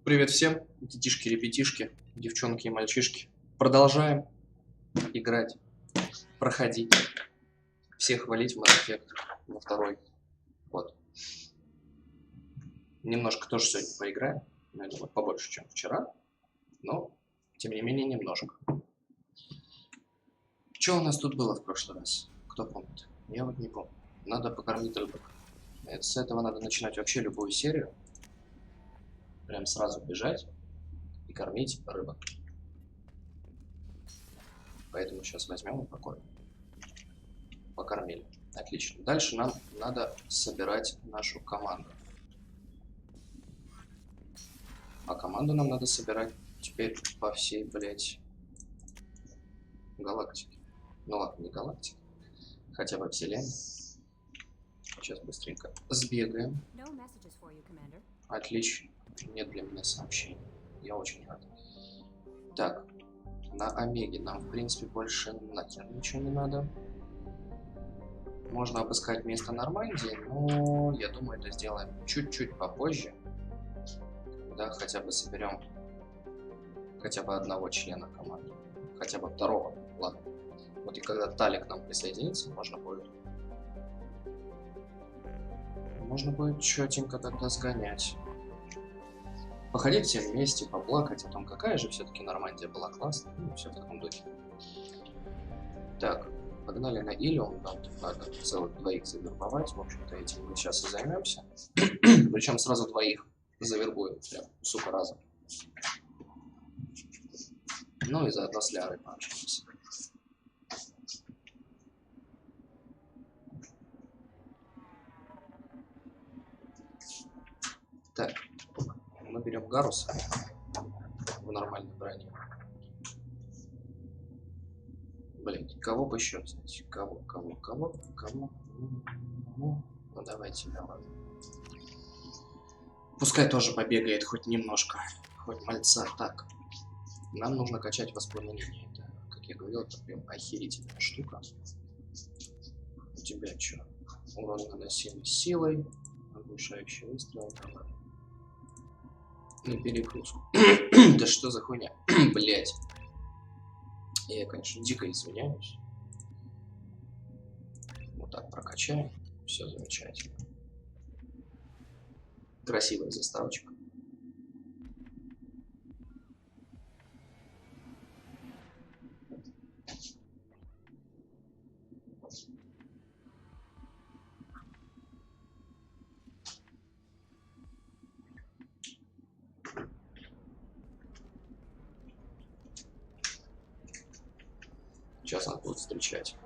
Привет всем, детишки, ребятишки, девчонки и мальчишки. Продолжаем играть, проходить, всех хвалить в Mass Effect во второй. Вот. Немножко тоже сегодня поиграем, я думаю, побольше, чем вчера, но, тем не менее, немножко. Что у нас тут было в прошлый раз? Кто помнит? Я вот не помню. Надо покормить рыбок. С этого надо начинать вообще любую серию. Прям сразу бежать и кормить рыбок. Поэтому сейчас возьмем и покормим. Покормили. Отлично. Дальше нам надо собирать нашу команду. А команду нам надо собирать теперь по всей, блять, галактике. Ну ладно, не галактике. Хотя бы вселенной. Сейчас быстренько сбегаем. Отлично. Нет для меня сообщений. Я очень рад. Так. На Омеге нам, в принципе, больше нахер ничего не надо. Можно обыскать место Нормандии, но я думаю, это сделаем чуть-чуть попозже. Да, хотя бы соберем хотя бы одного члена команды. Хотя бы второго. Ладно. Вот и когда Талик к нам присоединится, можно будет четенько тогда сгонять. Походить всем вместе, поплакать о том, какая же все-таки Нормандия была классная. Ну, все в таком духе. Так, погнали на Илиум. Нам тут надо целых двоих завербовать. В общем-то, этим мы сейчас и займемся. Причем сразу двоих завербуем. Прям, сука, разом. Ну и заодно с Лярой пообщаемся. Так, мы берем Гаруса в нормальной броне. Блин, кого бы еще взять? Кого? Ну, давайте, да ладно. Пускай тоже побегает хоть немножко, хоть мальца. Так, нам нужно качать воспламенение. Это, как я говорил, это прям охерительная штука. У тебя что? Урон наносимый силой, оглушающий выстрел, на перегрузку. Да что за хуйня? Блять. Я, конечно, дико извиняюсь. Вот так прокачаем. Все замечательно. Красивая заставочка. Сейчас нас будут встречать.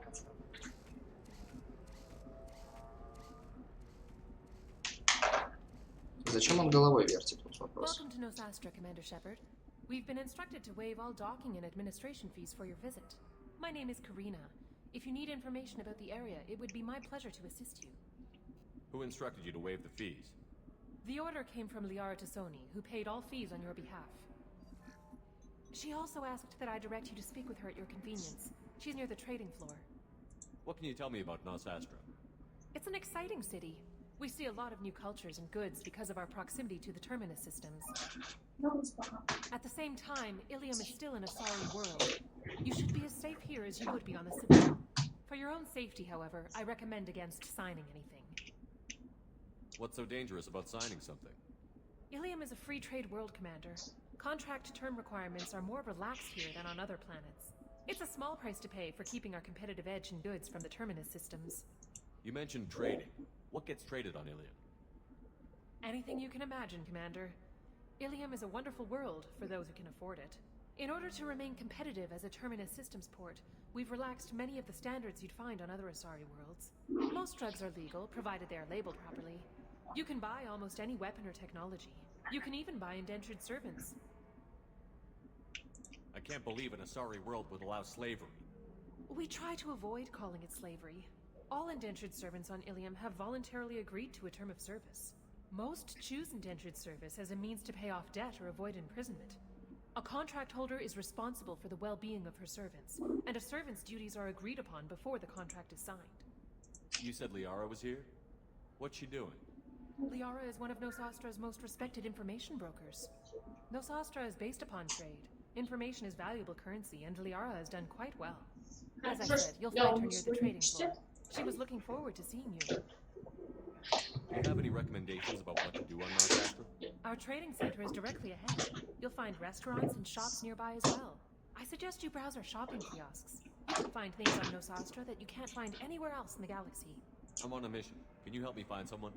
Зачем он головой вертит? Вот вопрос. Welcome to Nosastra, Commander Shepard. We've been instructed to waive all docking and administration fees for your visit. My name is Karina. If you need information about the area, it would be my pleasure to assist you. Who instructed you to waive the fees? The order came from Liara Tassoni, who paid all fees on your behalf. She also asked that I direct you to speak with her at your convenience. She's near the trading floor. What can you tell me about Nosastra? It's an exciting city. We see a lot of new cultures and goods because of our proximity to the Terminus systems. At the same time, Ilium is still an Asari world. You should be as safe here as you would be on the Citadel. For your own safety, however, I recommend against signing anything. What's so dangerous about signing something? Ilium is a free trade world, Commander. Contract term requirements are more relaxed here than on other planets. It's a small price to pay for keeping our competitive edge in goods from the Terminus systems. You mentioned trading. What gets traded on Ilium? Anything you can imagine, Commander. Ilium is a wonderful world for those who can afford it. In order to remain competitive as a Terminus systems port, we've relaxed many of the standards you'd find on other Asari worlds. Most drugs are legal, provided they are labeled properly. You can buy almost any weapon or technology. You can even buy indentured servants. I can't believe an Asari world would allow slavery. We try to avoid calling it slavery. All indentured servants on Ilium have voluntarily agreed to a term of service. Most choose indentured service as a means to pay off debt or avoid imprisonment. A contract holder is responsible for the well-being of her servants, and a servant's duties are agreed upon before the contract is signed. You said Liara was here? What's she doing? Liara is one of Nosastra's most respected information brokers. Nosastra is based upon trade. Information is valuable currency, and Liara has done quite well. As I said, you'll find her near the trading floor. She was looking forward to seeing you. Do you have any recommendations about what to do on Mount Astra? Our trading center is directly ahead. You'll find restaurants and shops nearby as well. I suggest you browse our shopping kiosks. You can find things on Nosastra that you can't find anywhere else in the galaxy. I'm on a mission. Can you help me find someone?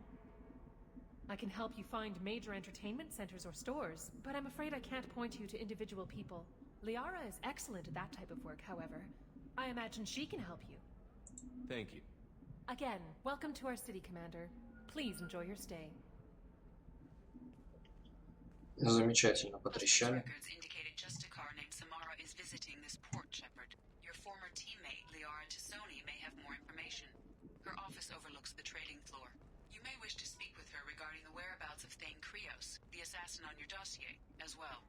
I can help you find major entertainment centers or stores, but I'm afraid I can't point you to individual people. Liara is excellent at that type of work, however. I imagine she can help you. Thank you. Again, welcome to our city, Commander. Please enjoy your stay. Замечательно, потрещали. Records indicated Justicar named Samara is visiting this port, Shepard. Your former teammate, Liara Tassoni, may have more information. Her office overlooks the trading floor. You may wish to speak with her regarding the whereabouts of Thane Krios, the assassin on your dossier, as well.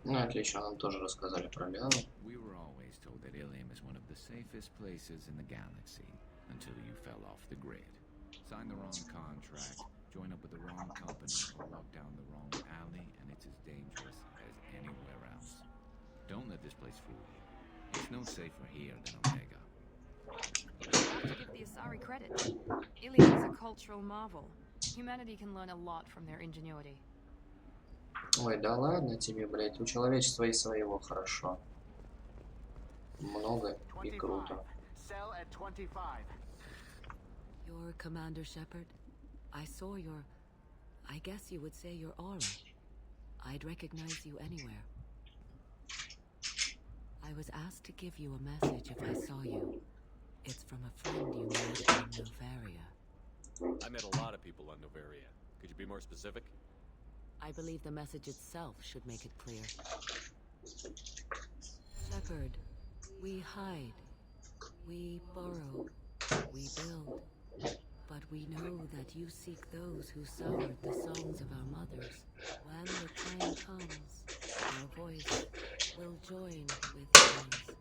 Ну, отлично, нам тоже рассказали про Лиану. We were always told that Ilium is one of the safest places in the galaxy, until you fell off the grid. Sign the wrong contract, join up with the wrong company, or walk down the wrong alley, and it's as dangerous as anywhere else. Don't let this place fool you. It's no safer here than Omega. To give the Asari credit, Ilium is a cultural marvel. Humanity can learn a lot from their ingenuity. Ой, да ладно тебе, блядь, у человечества и своего хорошо. Много и круто. Sell at 25. You're Commander Shepard. I saw your... I guess you would say your aura. I'd recognize you anywhere. I was asked to give you a message if I saw you. It's from a friend you made on Novaria. I met a lot of people on Novaria. Could you be more specific? I believe the message itself should make it clear. Shepard, we hide. We borrow. We build. But we know that you seek those who soured the songs of our mothers. When the time comes, our voice will join with yours,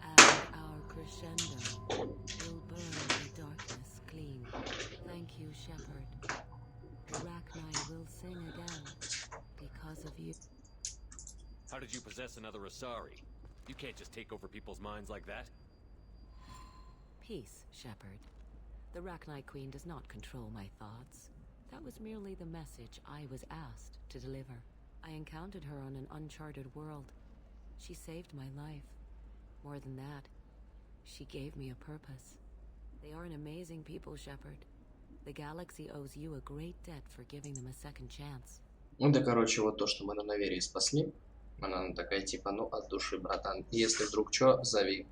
and our crescendo will burn the darkness clean. Thank you, Shepard. Arachnai will sing again because of you. How did you possess another Asari? You can't just take over people's minds like that. Peace, Shepard. The Rachni Queen does not control my thoughts. That was merely the message I was asked to deliver. I encountered her on an uncharted world. She saved my life. More than that, she gave me a purpose. They are an amazing people, Shepard. The galaxy owes you a great debt for giving them a second chance. Ну да, короче, вот то, что мы на Наверии спасли. Она такая типа, ну от души, братан. Если вдруг что, зови.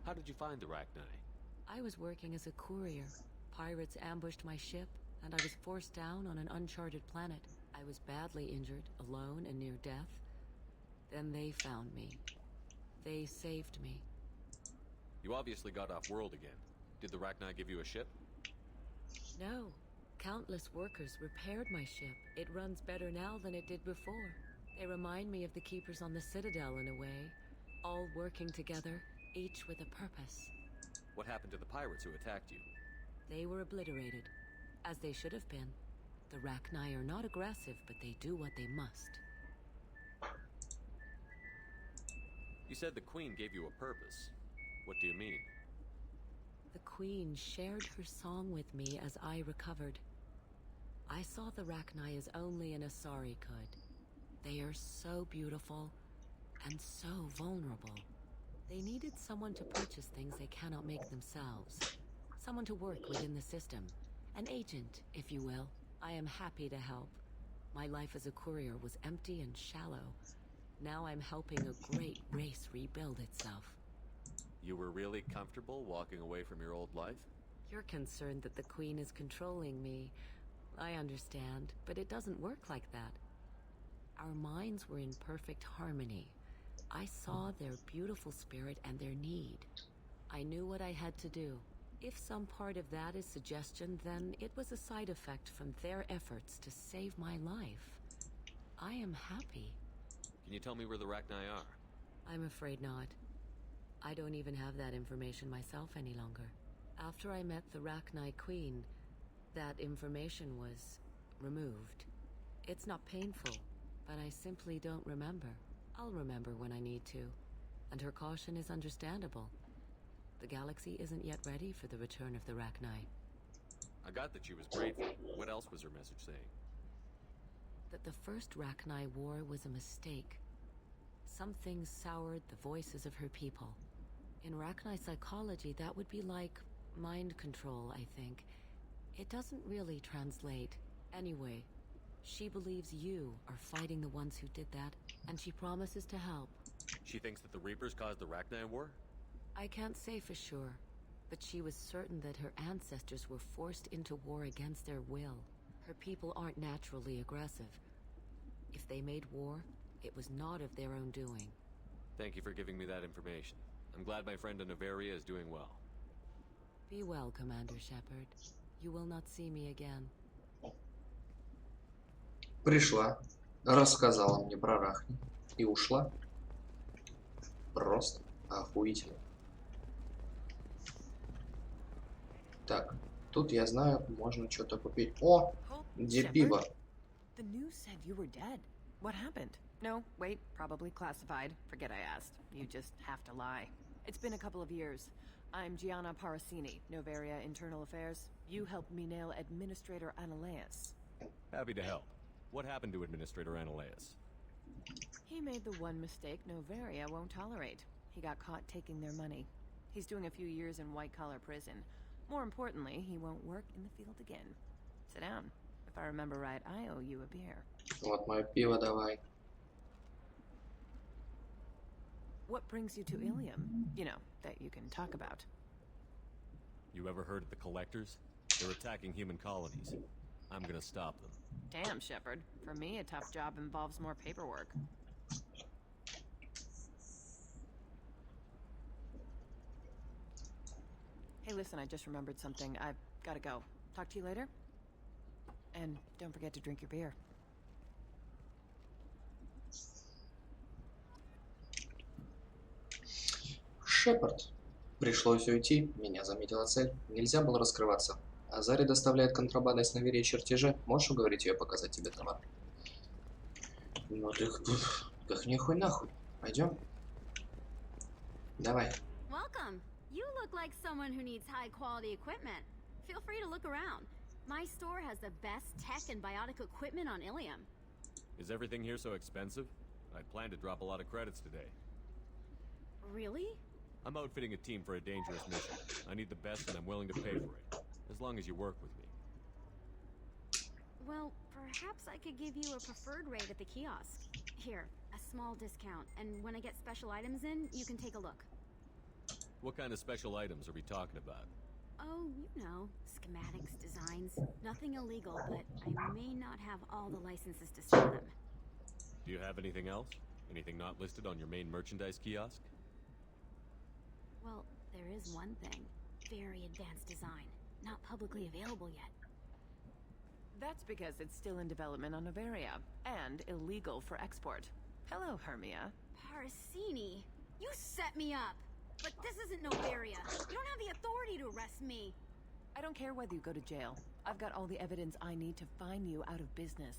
How did you find the Rachni? I was working as a courier. Pirates ambushed my ship, and I was forced down on an uncharted planet. I was badly injured, alone and near death. Then they found me. They saved me. You obviously got off world again. Did the Rachni give you a ship? No. Countless workers repaired my ship. It runs better now than it did before. They remind me of the Keepers on the Citadel in a way. All working together, each with a purpose. What happened to the pirates who attacked you? They were obliterated, as they should have been. The Rachni are not aggressive, but they do what they must. You said the Queen gave you a purpose. What do you mean? The Queen shared her song with me as I recovered. I saw the Rachni as only an Asari could. They are so beautiful and so vulnerable. They needed someone to purchase things they cannot make themselves. Someone to work within the system. An agent, if you will. I am happy to help. My life as a courier was empty and shallow. Now I'm helping a great race rebuild itself. You were really comfortable walking away from your old life? You're concerned that the Queen is controlling me. I understand, but it doesn't work like that. Our minds were in perfect harmony. I saw their beautiful spirit and their need. I knew what I had to do. If some part of that is suggestion, then it was a side effect from their efforts to save my life. I am happy. Can you tell me where the Rachni are? I'm afraid not. I don't even have that information myself any longer. After I met the Rachni Queen, that information was removed. It's not painful, but I simply don't remember. I'll remember when I need to, and her caution is understandable. The galaxy isn't yet ready for the return of the Rachni. I got that she was grateful. What else was her message saying? That the first Rachni war was a mistake. Something soured the voices of her people. In Rachni psychology, that would be like mind control, I think. It doesn't really translate. Anyway, she believes you are fighting the ones who did that, and she promises to help. She thinks that the Reapers caused the Rachni War? I can't say for sure, but she was certain that her ancestors were forced into war against their will. Her people aren't naturally aggressive. If they made war, it was not of their own doing. Thank you for giving me that information. I'm glad my friend in Noveria is doing well. Be well, Commander Shepard. You will not see me again. Пришла, рассказала мне про Рахни и ушла. Просто охуительно. Так, тут я знаю, можно что-то купить. О, где Shepard? пиво? The news said you were dead. What happened? No, wait, probably classified. Forget I asked. You just have to lie. It's been a couple of years. I'm Gianna Parasini, Noveria Internal Affairs. You helped me nail Administrator Analeas. Happy to help. What happened to Administrator Analeas? He made the one mistake Noveria won't tolerate. He got caught taking their money. He's doing a few years in white-collar prison. More importantly, he won't work in the field again. Sit down. If I remember right, I owe you a beer. Вот мое пиво давай. What brings you to Ilium? You know, that you can talk about. You ever heard of the Collectors? They're attacking human colonies. I'm gonna stop them. Damn, Shepard. For me, a tough job involves more paperwork. Hey, listen, I just remembered something. I've gotta go. Talk to you later? And don't forget to drink your beer. Шепард. Пришлось уйти, меня заметила цель. Нельзя было раскрываться. Азари доставляет контрабандой с Noveria чертежи. Можешь уговорить ее показать тебе товар? Ну ты как нихуй нахуй. Пойдем. Давай. Welcome. You look like someone who needs high-quality equipment. Feel free to look around. My store has the best tech and biotic equipment on Ilium. Is everything here so expensive? I plan to drop a lot of credits today. Really? I'm outfitting a team for a dangerous mission. I need the best and I'm willing to pay for it. As long as you work with me. Well, perhaps I could give you a preferred rate at the kiosk. Here, a small discount, and when I get special items in, you can take a look. What kind of special items are we talking about? Oh, you know, schematics, designs. Nothing illegal, but I may not have all the licenses to sell them. Do you have anything else? Anything not listed on your main merchandise kiosk? Well, there is one thing. Very advanced design. Not publicly available yet. That's because it's still in development on Noveria, and illegal for export. Hello, Hermia. Parasini, you set me up! But this isn't Noveria. You don't have the authority to arrest me. I don't care whether you go to jail. I've got all the evidence I need to fine you out of business.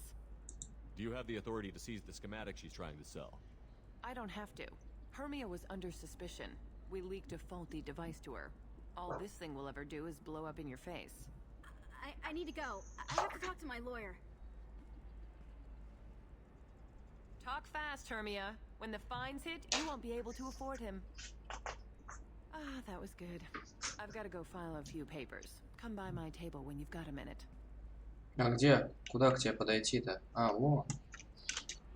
Do you have the authority to seize the schematic she's trying to sell? I don't have to. Hermia was under suspicion. We leaked a faulty device to her. All this thing will ever do is blow up in your face. I need to go. I have to talk to my lawyer. Talk fast, Hermia. When the fines hit, you won't be able to afford him. Ah, that was good. I've got to go file a few papers. Come by my table when you've got a minute. А где? Куда к тебе подойти-то? А, вот.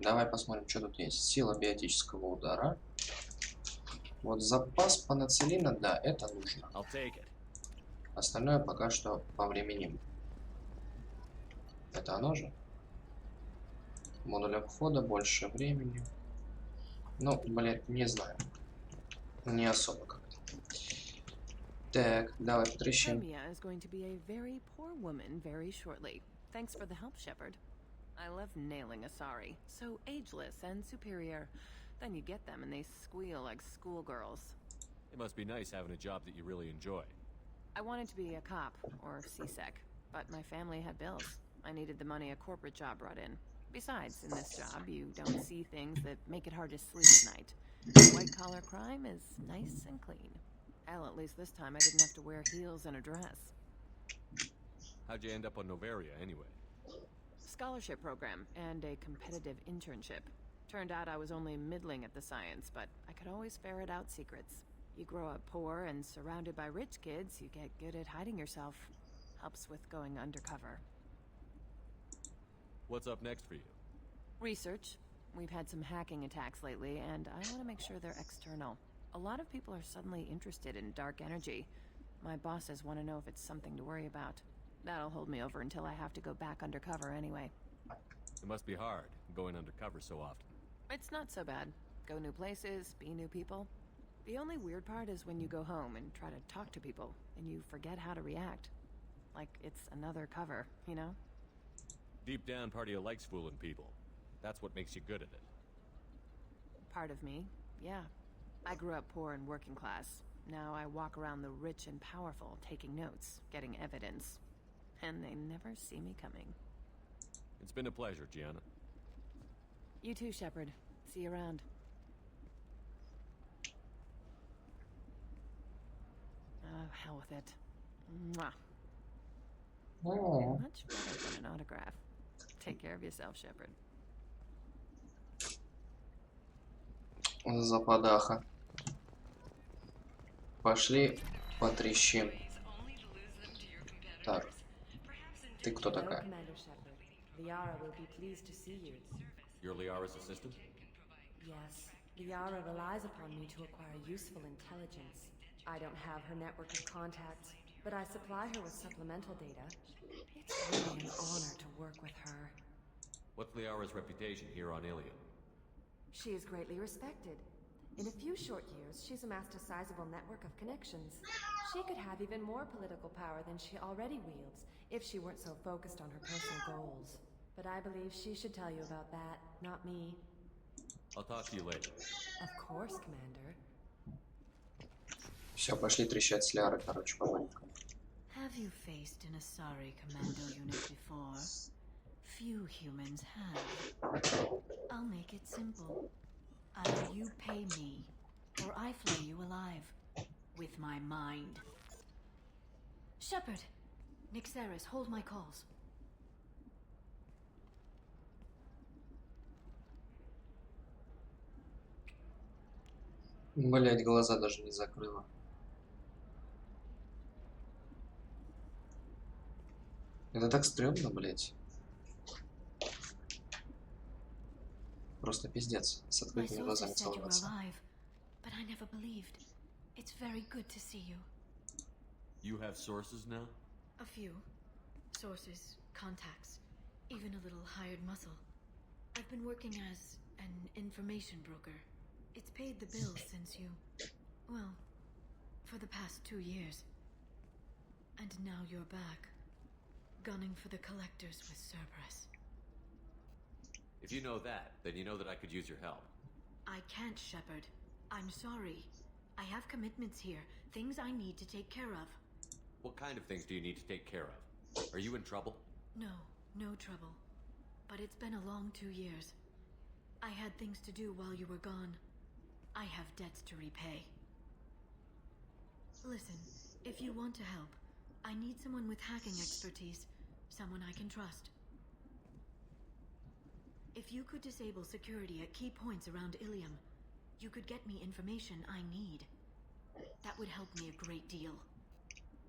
Давай посмотрим, что тут есть. Сила биотического удара. Вот запас панацелина, да, это нужно. I'll take it. Остальное пока что повременим. Это оно же? Модуль обхода, больше времени. Ну, блядь, не знаю. Не особо как-то. Так, давай потрещим. Hermia is going to be a very poor woman very shortly. Thanks for the help, Shepard. I love nailing Asari. So ageless and superior. Then you get them and they squeal like schoolgirls. It must be nice having a job that you really enjoy. I wanted to be a cop, or CSEC, but my family had bills. I needed the money a corporate job brought in. Besides, in this job, you don't see things that make it hard to sleep at night. White-collar crime is nice and clean. Hell, at least this time I didn't have to wear heels and a dress. How'd you end up on Noveria, anyway? Scholarship program and a competitive internship. Turned out I was only middling at the science, but I could always ferret out secrets. You grow up poor and surrounded by rich kids, you get good at hiding yourself. Helps with going undercover. What's up next for you? Research. We've had some hacking attacks lately, and I want to make sure they're external. A lot of people are suddenly interested in dark energy. My bosses want to know if it's something to worry about. That'll hold me over until I have to go back undercover anyway. It must be hard, going undercover so often. It's not so bad. Go new places, be new people. The only weird part is when you go home and try to talk to people, and you forget how to react. Like it's another cover, you know? Deep down, part of you likes fooling people. That's what makes you good at it. Part of me, yeah. I grew up poor and working class. Now I walk around the rich and powerful, taking notes, getting evidence. And they never see me coming. It's been a pleasure, Gianna. You too, Shepard. See you around. Oh, hell with it. Mwah. О, Much better than an autograph. Take care of yourself, Shepard. западаха. Пошли потрещим. Так, ты кто Hello, такая? Commander Shepard. Liara will be pleased to see you. You're Liara's assistant? Yes, Liara relies upon me to acquire useful intelligence. I don't have her network of contacts, but I supply her with supplemental data. It's really an honor to work with her. What's Liara's reputation here on Ilium? She is greatly respected. In a few short years, she's amassed a sizable network of connections. She could have even more political power than she already wields, if she weren't so focused on her personal goals. But I believe she should tell you about that, not me. I'll talk to you later. Of course, Commander. Все, пошли трещать с Лярой, короче, по-маленькому. Have you faced an Asari commando unit before? Few humans have. I'll make it simple. Either you pay me, or I flay you alive. With my mind. Shepard! Nixeris, hold my calls. Блять, глаза даже не закрыла. Это так стрёмно, блять. Просто пиздец. С My открытыми глазами sources said you were целоваться. alive, but I never believed. It's very good to see you. You have sources now? A few. Sources, contacts, even a little hired muscle. I've been working as an information broker. It's paid the bills since you... well, for the past 2 years. And now you're back, gunning for the collectors with Cerberus. If you know that, then you know that I could use your help. I can't, Shepard. I'm sorry. I have commitments here, things I need to take care of. What kind of things do you need to take care of? Are you in trouble? No, no trouble. But it's been a long 2 years. I had things to do while you were gone. I have debts to repay. Listen, if you want to help, I need someone with hacking expertise. Someone I can trust. If you could disable security at key points around Ilium, you could get me information I need. That would help me a great deal.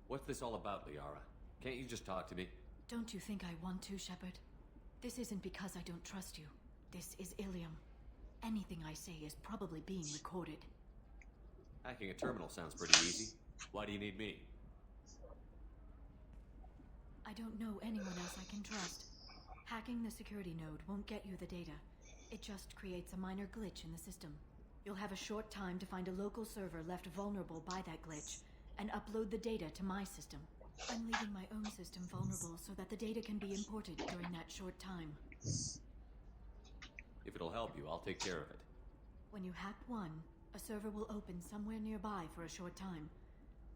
What's this all about, Liara? Can't you just talk to me? Don't you think I want to, Shepard? This isn't because I don't trust you. This is Ilium. Anything I say is probably being recorded. Hacking a terminal sounds pretty easy. Why do you need me? I don't know anyone else I can trust. Hacking the security node won't get you the data. It just creates a minor glitch in the system. You'll have a short time to find a local server left vulnerable by that glitch, and upload the data to my system. I'm leaving my own system vulnerable so that the data can be imported during that short time. If it'll help you, I'll take care of it. When you hack one, a server will open somewhere nearby for a short time.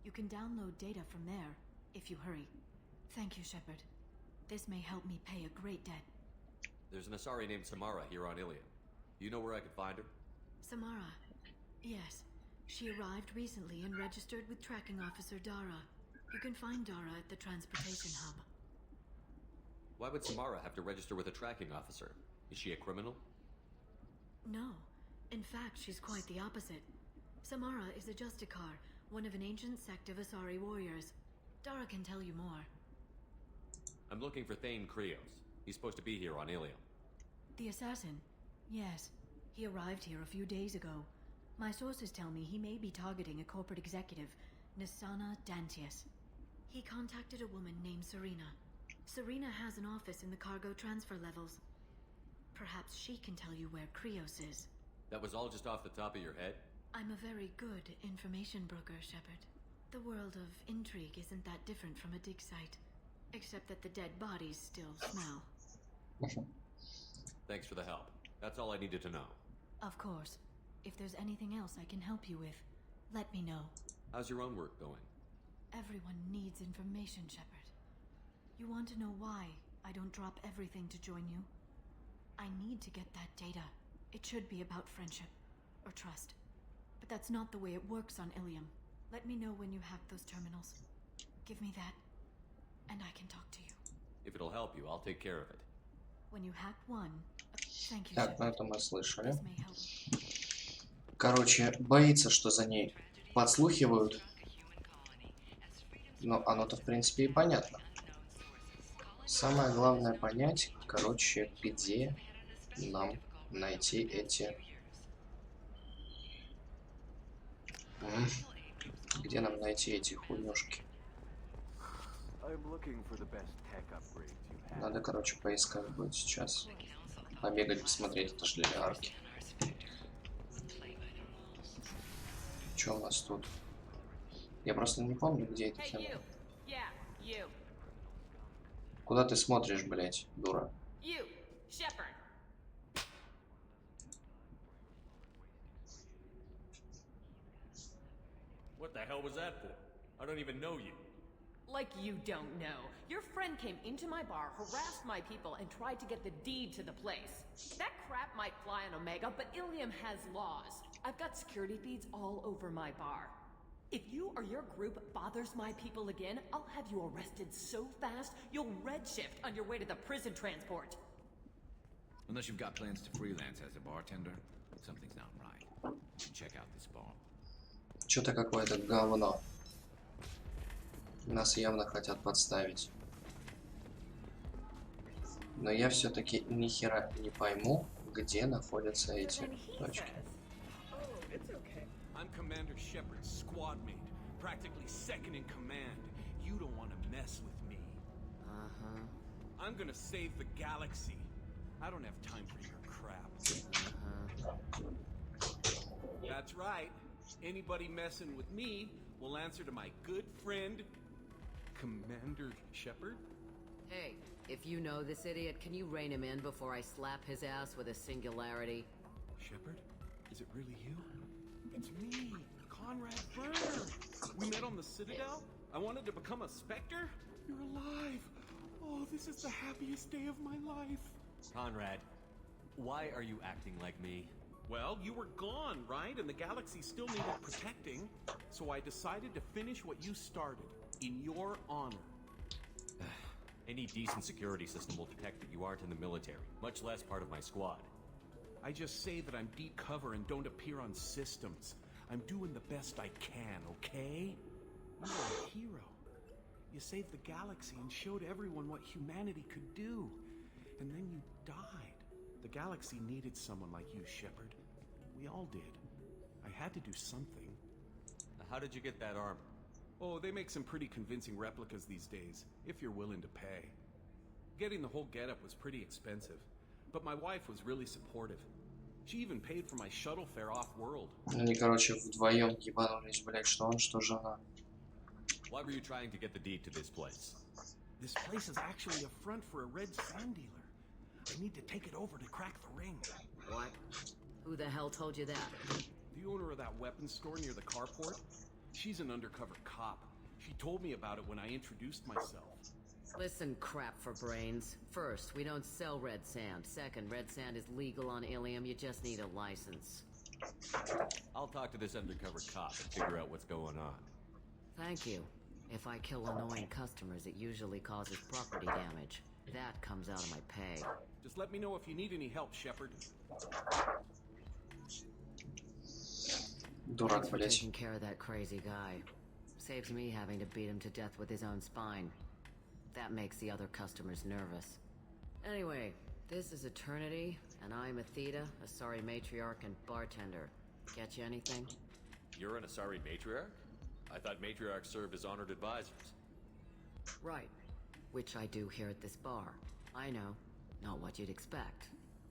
You can download data from there, if you hurry. Thank you, Shepard. This may help me pay a great debt. There's an Asari named Samara here on Ilium. You know where I could find her? Samara. Yes. She arrived recently and registered with Tracking Officer Dara. You can find Dara at the transportation hub. Why would Samara have to register with a tracking officer? Is she a criminal? No. In fact, she's quite the opposite. Samara is a Justicar, one of an ancient sect of Asari warriors. Dara can tell you more. I'm looking for Thane Krios. He's supposed to be here on Ilium. The assassin? Yes. He arrived here a few days ago. My sources tell me he may be targeting a corporate executive, Nisana Dantius. He contacted a woman named Serena. Serena has an office in the cargo transfer levels. Perhaps she can tell you where Krios is. That was all just off the top of your head? I'm a very good information broker, Shepard. The world of intrigue isn't that different from a dig site, except that the dead bodies still smell. Thanks for the help. That's all I needed to know. Of course. If there's anything else I can help you with, let me know. How's your own work going? Everyone needs information, Shepard. You want to know why I don't drop everything to join you? I need to get that data. It should be about friendship or trust. But that's not the way it works on Ilium. Let me know when you hack those terminals. Give me that, and I can talk to you. If it'll help you, I'll take care of it. When you hack one, thank you, Так, ну Shepard. это мы слышали. This may help. Короче, боится, что за ней подслухивают. Но оно-то, в принципе, и понятно. Самое главное понять, короче, где нам найти эти... Где нам найти эти хуйнюшки? Надо, короче, поискать будет сейчас. Побегать, посмотреть, это же для арки. Что у нас тут? Я просто не помню, где это хер. Куда ты смотришь, блять, дура? What the hell was that for? I don't even know you. Like you don't know. Your friend came into my bar, harassed my people, and tried to get the deed to the place. That crap might fly on Omega, but Ilium has laws. I've got security feeds all over my bar. If you or your group bothers my people again, I'll have you arrested so fast, you'll redshift on your way to the prison transport. Unless you've got plans to freelance as a bartender, something's not right. Check out this bar. Что-то какое-то говно. Нас явно хотят подставить. Но я все-таки ни хера не пойму, где находятся эти точки. I'm Commander Shepard's squad mate, practically second in command. You don't want to mess with me. I'm gonna save the galaxy. I don't have time for your crap. That's right. Anybody messing with me will answer to my good friend, Commander Shepard. Hey, if you know this idiot, can you rein him in before I slap his ass with a singularity? Shepard? Is it really you? It's me, Conrad Burner. We met on the Citadel. I wanted to become a Spectre. You're alive. Oh, this is the happiest day of my life. Conrad, why are you acting like me? Well, you were gone, right? And the galaxy still needed protecting. So I decided to finish what you started, in your honor. Any decent security system will detect that you aren't in the military, much less part of my squad. I just say that I'm deep cover and don't appear on systems. I'm doing the best I can, okay? You're a hero. You saved the galaxy and showed everyone what humanity could do. And then you died. The galaxy needed someone like you, Shepard. We all did. I had to do something. How did you get that armor? Oh, they make some pretty convincing replicas these days, if you're willing to pay. Getting the whole getup was pretty expensive, but my wife was really supportive. She even paid for my shuttle fare off-world. Они, короче, вдвоем ебанулись, блять, что он, что жена. Why were you trying to get the deed to this place? This place is actually a front for a red sand dealer. I need to take it over to crack the ring. What? Who the hell told you that? The owner of that weapons store near the carport. She's an undercover cop. She told me about it when I introduced myself. Listen, crap for brains. First, we don't sell red sand. Second, red sand is legal on Ilium. You just need a license. I'll talk to this undercover cop and figure out what's going on. Thank you. If I kill annoying customers, it usually causes property damage. That comes out of my pay. Just let me know if you need any help, Shepard. Дурак, Thanks for блядь. taking care of that crazy guy. Saves me having to beat him to death with his own spine. That makes the other customers nervous. Anyway, this is Eternity, and I'm Athena, Asari matriarch and bartender. Get you anything? You're an Asari matriarch? I thought matriarchs served as honored advisors. Right. Which I do here at this bar. I know. Not what you'd expect.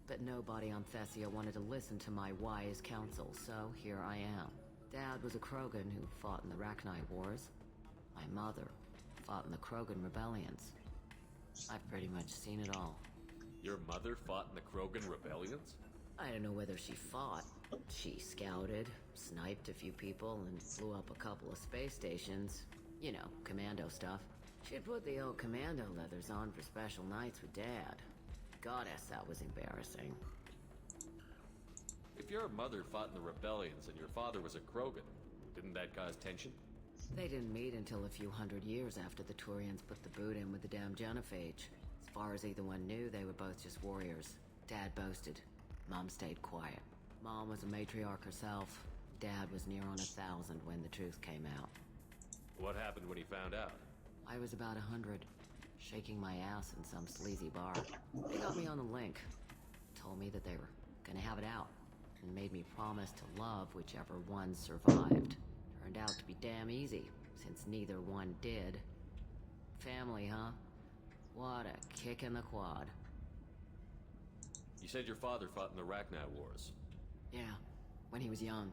But nobody on Thessia wanted to listen to my wise counsel, so here I am. Dad was a Krogan who fought in the Rachni Wars. My mother fought in the Krogan rebellions. I've pretty much seen it all. Your mother fought in the Krogan rebellions? I don't know whether she fought. She scouted, sniped a few people, and blew up a couple of space stations. You know, commando stuff. She'd put the old commando leathers on for special nights with Dad. Goddess, that was embarrassing. If your mother fought in the rebellions and your father was a Krogan, didn't that cause tension? They didn't meet until a few hundred years after the Turians put the boot in with the damn Genophage. As far as either one knew, they were both just warriors. Dad boasted. Mom stayed quiet. Mom was a matriarch herself. Dad was near on 1,000 when the truth came out. What happened when he found out? I was about 100, shaking my ass in some sleazy bar. They got me on the link. Told me that they were gonna have it out, and made me promise to love whichever one survived. Turned out to be damn easy, since neither one did. Family, huh? What a kick in the quad. You said your father fought in the Rachni Wars. Yeah, when he was young.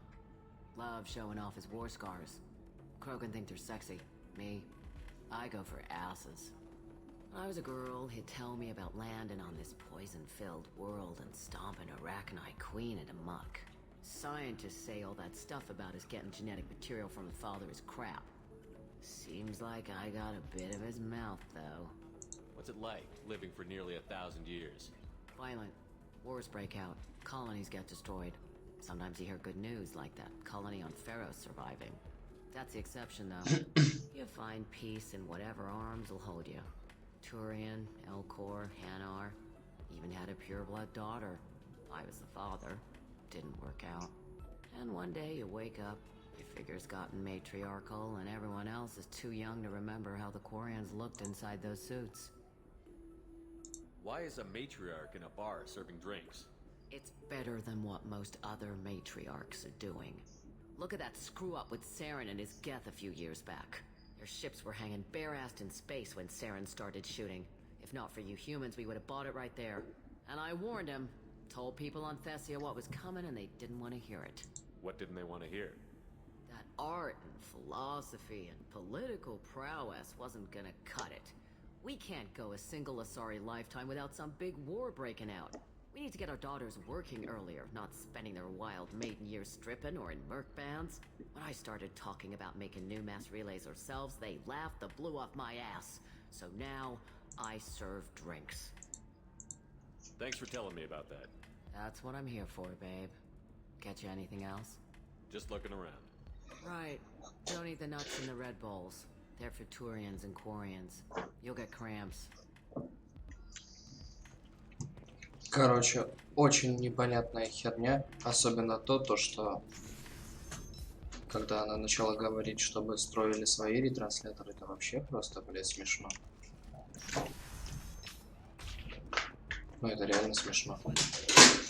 Loved showing off his war scars. Krogan think they're sexy. Me, I go for asses. When I was a girl, he'd tell me about landing on this poison-filled world and stomping a Rachni queen into muck. Scientists say all that stuff about us getting genetic material from the father is crap. Seems like I got a bit of his mouth, though. What's it like, living for nearly 1,000 years? Violent. Wars break out. Colonies get destroyed. Sometimes you hear good news, like that colony on Pharaoh surviving. That's the exception, though. You find peace in whatever arms will hold you. Turian, Elcor, Hanar. Even had a pureblood daughter. I was the father. Didn't work out. And one day you wake up, your figure's gotten matriarchal, and everyone else is too young to remember how the Quarians looked inside those suits. Why is a matriarch in a bar serving drinks? It's better than what most other matriarchs are doing. Look at that screw-up with Saren and his Geth a few years back. Their ships were hanging bare-assed in space when Saren started shooting. If not for you humans, we would have bought it right there. And I warned him. Told people on Thessia what was coming, and they didn't want to hear it. What didn't they want to hear? That art and philosophy and political prowess wasn't gonna cut it. We can't go a single Asari lifetime without some big war breaking out. We need to get our daughters working earlier, not spending their wild maiden years stripping or in merc bands. When I started talking about making new mass relays ourselves, they laughed the blue off my ass. So now, I serve drinks. Thanks for telling me about that. That's what I'm here for, babe. Get you anything else? Just looking around. Right. Don't eat the nuts in the Red Bowls. They're for Turians and Quarians. You'll get cramps. Короче, очень непонятная херня. Особенно то, что... Когда она начала говорить, чтобы строили свои ретрансляторы, это вообще просто, блядь, смешно. Ну, это реально смешно.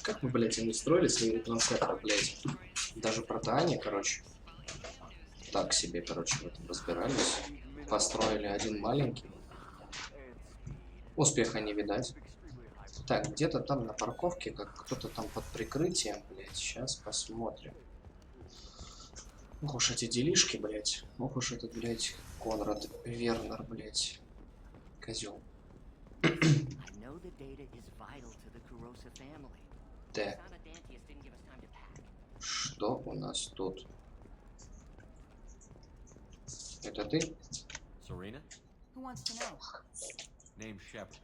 Как мы, блядь, они строили свои ретрансляторы, блядь? Даже протоане, короче. Так себе, короче, в этом разбирались. Построили один маленький. Успеха не видать. Так, где-то там на парковке, как кто-то там под прикрытием, блядь. Сейчас посмотрим. Ох уж эти делишки, блядь. Ох уж этот, блядь, Конрад Вернер, блядь. Козел. Так. Что у нас тут? Это ты? Serena? Who wants to know? Name's Shepard.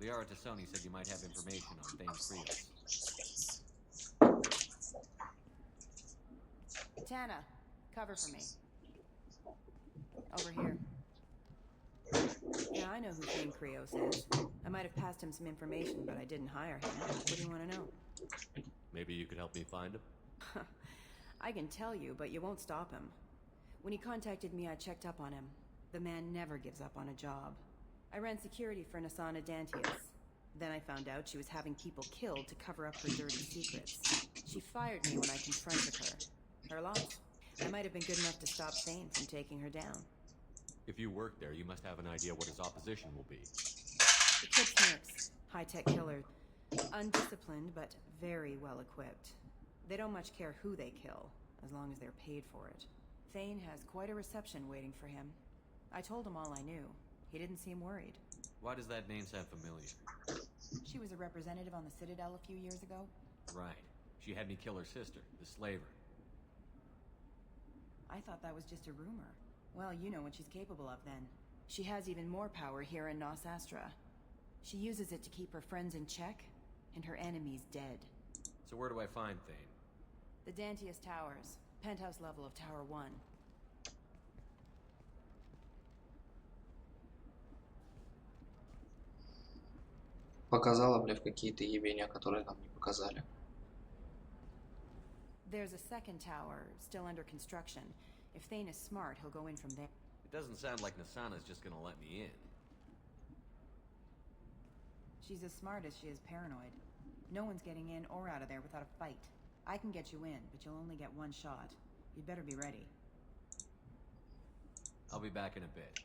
Liara Tassoni said you might have information on Thane Krios. Tana, cover for me. Over here. Yeah, I know who Thane Krios is. I might have passed him some information, but I didn't hire him. What do you want to know? Maybe you could help me find him? I can tell you, but you won't stop him. When he contacted me, I checked up on him. The man never gives up on a job. I ran security for Nasana Dantius. Then I found out she was having people killed to cover up her dirty secrets. She fired me when I confronted her. Her loss. I might have been good enough to stop Thane from taking her down. If you work there, you must have an idea what his opposition will be. Eclipse mercs. High-tech killers. Undisciplined, but very well equipped. They don't much care who they kill, as long as they're paid for it. Thane has quite a reception waiting for him. I told him all I knew. He didn't seem worried. Why does that name sound familiar? She was a representative on the Citadel a few years ago. Right. She had me kill her sister, the slaver. I thought that was just a rumor. Well, you know what she's capable of then. She has even more power here in Nos Astra. She uses it to keep her friends in check, and her enemies dead. So where do I find Thane? The Dantius Towers. Penthouse level of Tower 1. Показала, бля, в какие-то ебения, которые нам не показали. There's a second tower, still under construction. If Thane is smart, he'll go in from there. It doesn't sound like Nasana's just gonna let me in. She's as smart as she is paranoid. No one's getting in or out of there without a fight. I can get you in, but you'll only get one shot. You'd better be ready. I'll be back in a bit.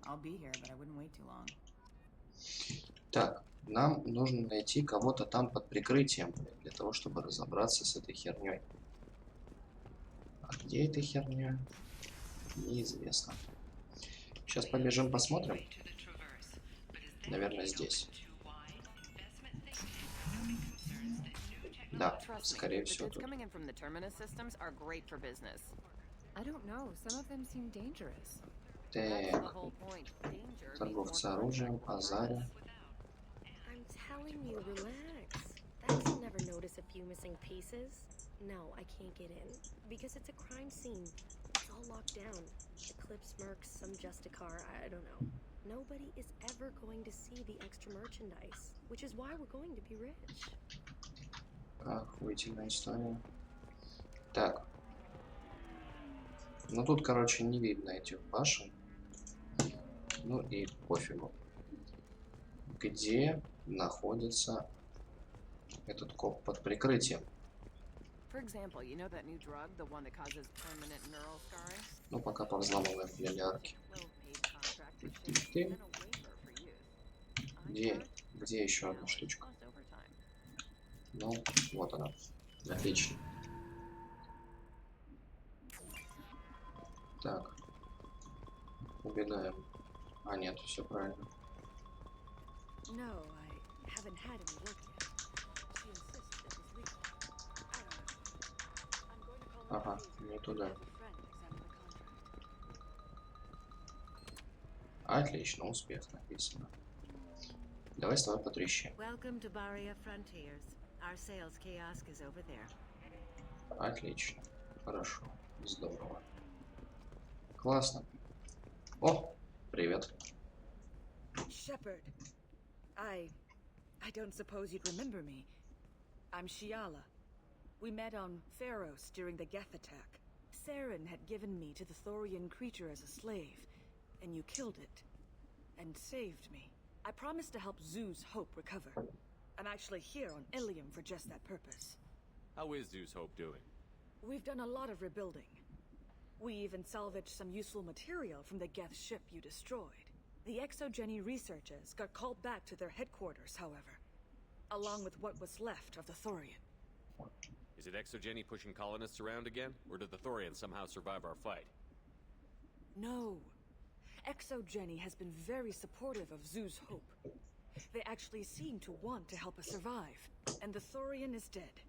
I'll be here, but I wouldn't wait too long. Так, нам нужно найти кого-то там под прикрытием, для того, чтобы разобраться с этой херней. А где эта херня? Неизвестно. Сейчас побежим посмотрим. Наверное, здесь. Да, скорее всего тут. I don't know. Some of them seem dangerous. Так. Торговцы оружием, Азаря. I'm telling you, relax. That's never notice a few missing pieces. No, I can't get in because it's a crime scene. It's all locked down. Eclipse mercs, some Justicar, I don't know. Nobody is ever going to see the extra merchandise, which is why we're going to be rich. Охуительная история. Так. Ну тут, короче, не видно этих башен. Ну и пофигу. Где находится этот коп под прикрытием? Ну, пока повзламываем филиарки. Где еще одна штучка? Ну, вот она. Отлично. Так. Убегаем. А, нет, все правильно. No, I haven't had any work yet. She insists that it's legal. I don't know. I'm going to call her Ага, не туда. friend examine the contract. Отлично, успех написано. Давай с тобой потрещим. Welcome to Barria Frontiers. Our sales kiosk is over there. Отлично. Хорошо. Здорово. Классно. О, привет. Shepard. I don't suppose you'd remember me. I'm Shiala. We met on Pharos during the Geth attack. Saren had given me to the Thorian creature as a slave, and you killed it. And saved me. I promised to help Zeus Hope recover. I'm actually here on Ilium for just that purpose. How is Zeus Hope doing? We've done a lot of rebuilding. We even salvaged some useful material from the Geth ship you destroyed. The Exogeny researchers got called back to their headquarters, however, along with what was left of the Thorian. Is it Exogeny pushing colonists around again? Or did the Thorians somehow survive our fight? No. Exogeny has been very supportive of Zeus Hope. They actually seem to want to help us survive, and the Thorian is dead.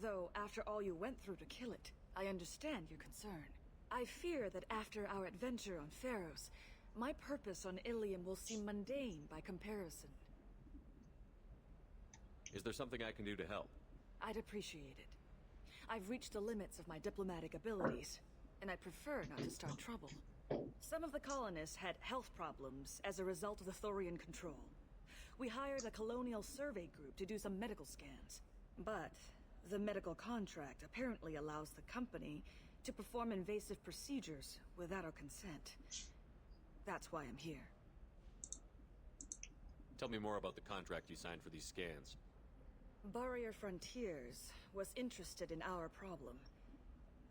Though, after all you went through to kill it, I understand your concern. I fear that after our adventure on Pharos, my purpose on Ilium will seem mundane by comparison. Is there something I can do to help? I'd appreciate it. I've reached the limits of my diplomatic abilities, and I prefer not to start trouble. Some of the colonists had health problems as a result of the Thorian control. We hired a colonial survey group to do some medical scans. But the medical contract apparently allows the company to perform invasive procedures without our consent. That's why I'm here. Tell me more about the contract you signed for these scans. Barrier Frontiers was interested in our problem.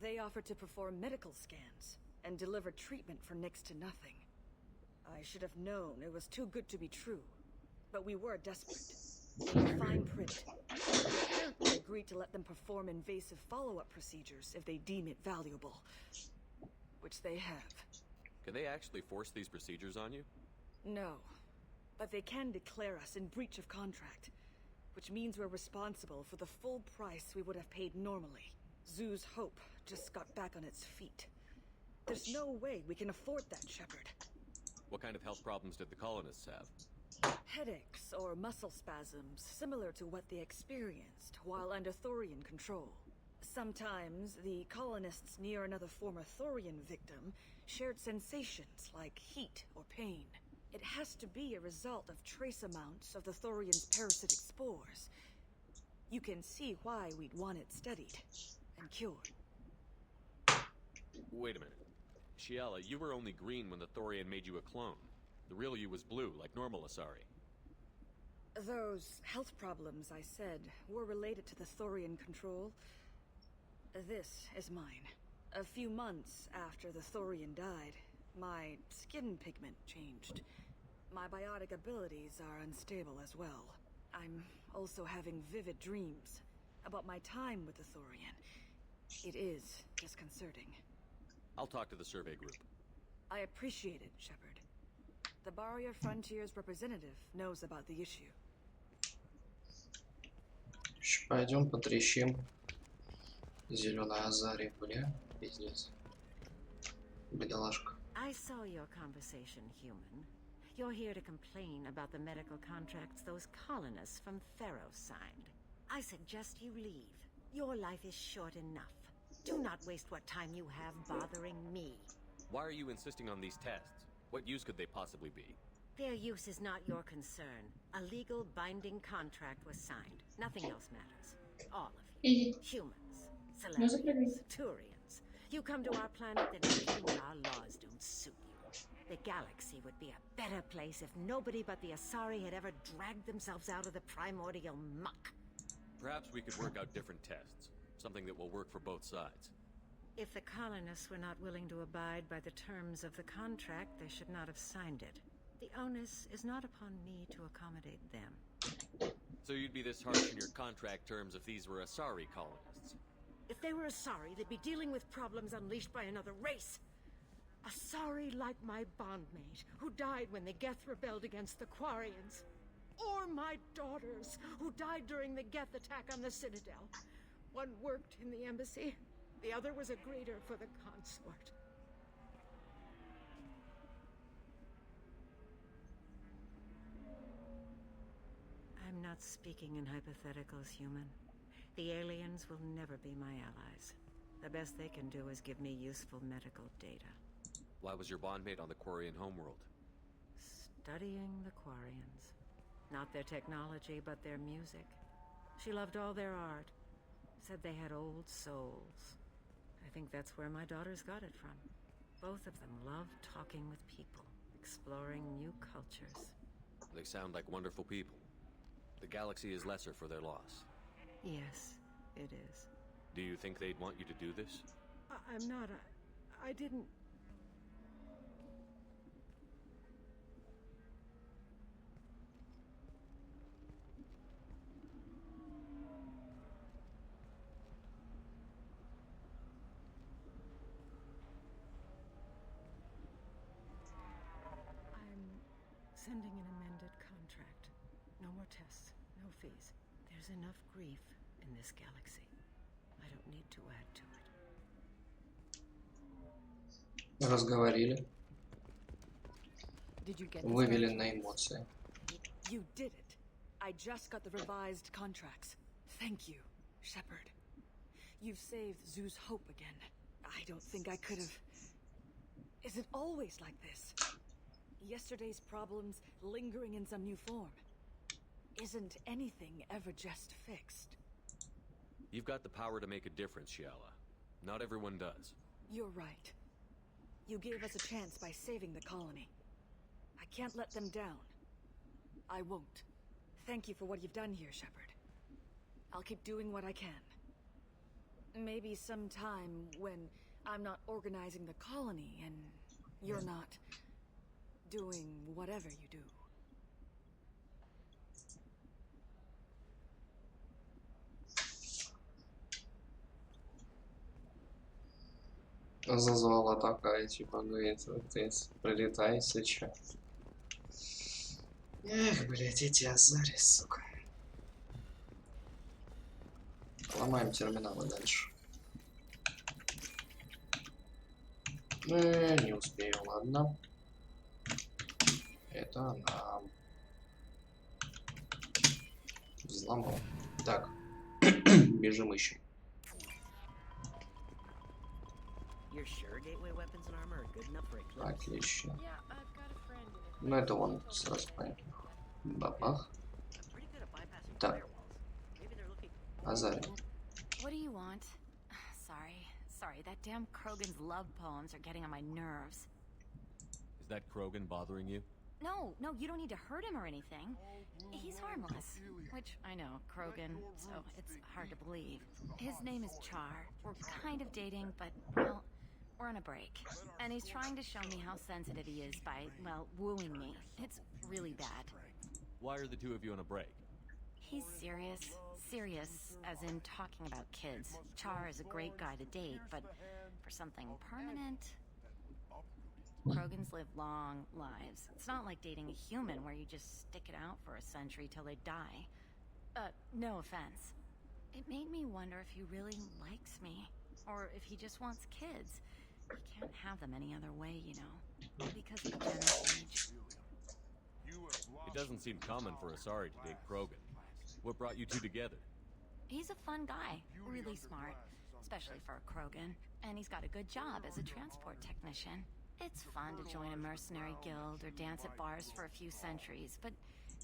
They offered to perform medical scans and deliver treatment for next to nothing. I should have known it was too good to be true, but we were desperate. In the fine print, we apparently agreed to let them perform invasive follow-up procedures if they deem it valuable, which they have. Can they actually force these procedures on you? No, but they can declare us in breach of contract, which means we're responsible for the full price we would have paid normally. Zoo's Hope just got back on its feet. There's no way we can afford that, Shepard. What kind of health problems did the colonists have? Headaches or muscle spasms, similar to what they experienced while under Thorian control. Sometimes, the colonists near another former Thorian victim shared sensations like heat or pain. It has to be a result of trace amounts of the Thorian's parasitic spores. You can see why we'd want it studied and cured. Wait a minute. Shiala, you were only green when the Thorian made you a clone. The real you was blue, like normal Asari. Those health problems I said were related to the Thorian control. This is mine. A few months after the Thorian died, my skin pigment changed. My biotic abilities are unstable as well. I'm also having vivid dreams about my time with the Thorian. It is disconcerting. I'll talk to the survey group. I appreciate it, Shepard. The Barrier Frontiers representative knows about the issue. Пойдем потрещим. Зеленая Азария, бля, пиздец. Бедолашка. I saw your conversation, human. You're here to complain about the medical contracts those colonists from Pharos signed. I suggest you leave. Your life is short enough. Do not waste what time you have bothering me. Why are you insisting on these tests? What use could they possibly be? Their use is not your concern. A legal binding contract was signed. Nothing else matters. All of you. Humans, Solarians, Turians. You come to our planet, then everything our laws don't suit you. The galaxy would be a better place if nobody but the Asari had ever dragged themselves out of the primordial muck. Perhaps we could work out different tests. Something that will work for both sides. If the colonists were not willing to abide by the terms of the contract, they should not have signed it. The onus is not upon me to accommodate them. So you'd be this harsh in your contract terms if these were Asari colonists? If they were Asari, they'd be dealing with problems unleashed by another race. Asari like my bondmate, who died when the Geth rebelled against the Quarians. Or my daughters, who died during the Geth attack on the Citadel. One worked in the embassy, the other was a greeter for the consort. I'm not speaking in hypotheticals, human. The aliens will never be my allies. The best they can do is give me useful medical data. Why was your bondmate on the Quarian homeworld? Studying the Quarians. Not their technology, but their music. She loved all their art. Said they had old souls. I think that's where my daughters got it from. Both of them love talking with people, exploring new cultures. They sound like wonderful people. The galaxy is lesser for their loss. Yes, it is. Do you think they'd want you to do this? I'm not. I didn't. Sending an amended contract. No more tests, no fees. There's enough grief in this galaxy. I don't need to add to it. Разговорили. Вывели на эмоции. You did it. I just got the revised contracts. Thank you, Shepard. You've saved Zoo's hope again. I don't think I could have... Is it always like this? Yesterday's problems lingering in some new form. Isn't anything ever just fixed? You've got the power to make a difference, Shiala. Not everyone does. You're right. You gave us a chance by saving the colony. I can't let them down. I won't. Thank you for what you've done here, Shepard. I'll keep doing what I can. Maybe sometime when I'm not organizing the colony and you're not doing whatever you do. Зазвала такая, типа, говорит, ты прилетай, если чё. Эх, блядь, эти Азари, сука. Ломаем терминалы дальше. Не успею, ладно. Это нам. Взломал. Так. Бежим ищем. Отлично. Ну это вон сразу понятно. Бабах. Так. Азари. What do you want? Sorry, that damn Krogan's love poems are getting on my nerves. Is that Krogan bothering you? No, you don't need to hurt him or anything. He's harmless. Which, I know, Krogan, so it's hard to believe. His name is Char. We're kind of dating, but, well, we're on a break. And he's trying to show me how sensitive he is by, well, wooing me. It's really bad. Why are the two of you on a break? He's serious. Serious, as in talking about kids. Char is a great guy to date, but for something permanent... Krogans live long lives. It's not like dating a human where you just stick it out for a century till they die. No offense. It made me wonder if he really likes me. Or if he just wants kids. He can't have them any other way, you know. Because of the general age. It doesn't seem common for Asari to date Krogan. What brought you two together? He's a fun guy. Really smart. Especially for a Krogan. And he's got a good job as a transport technician. It's fun to join a mercenary guild or dance at bars for a few centuries, but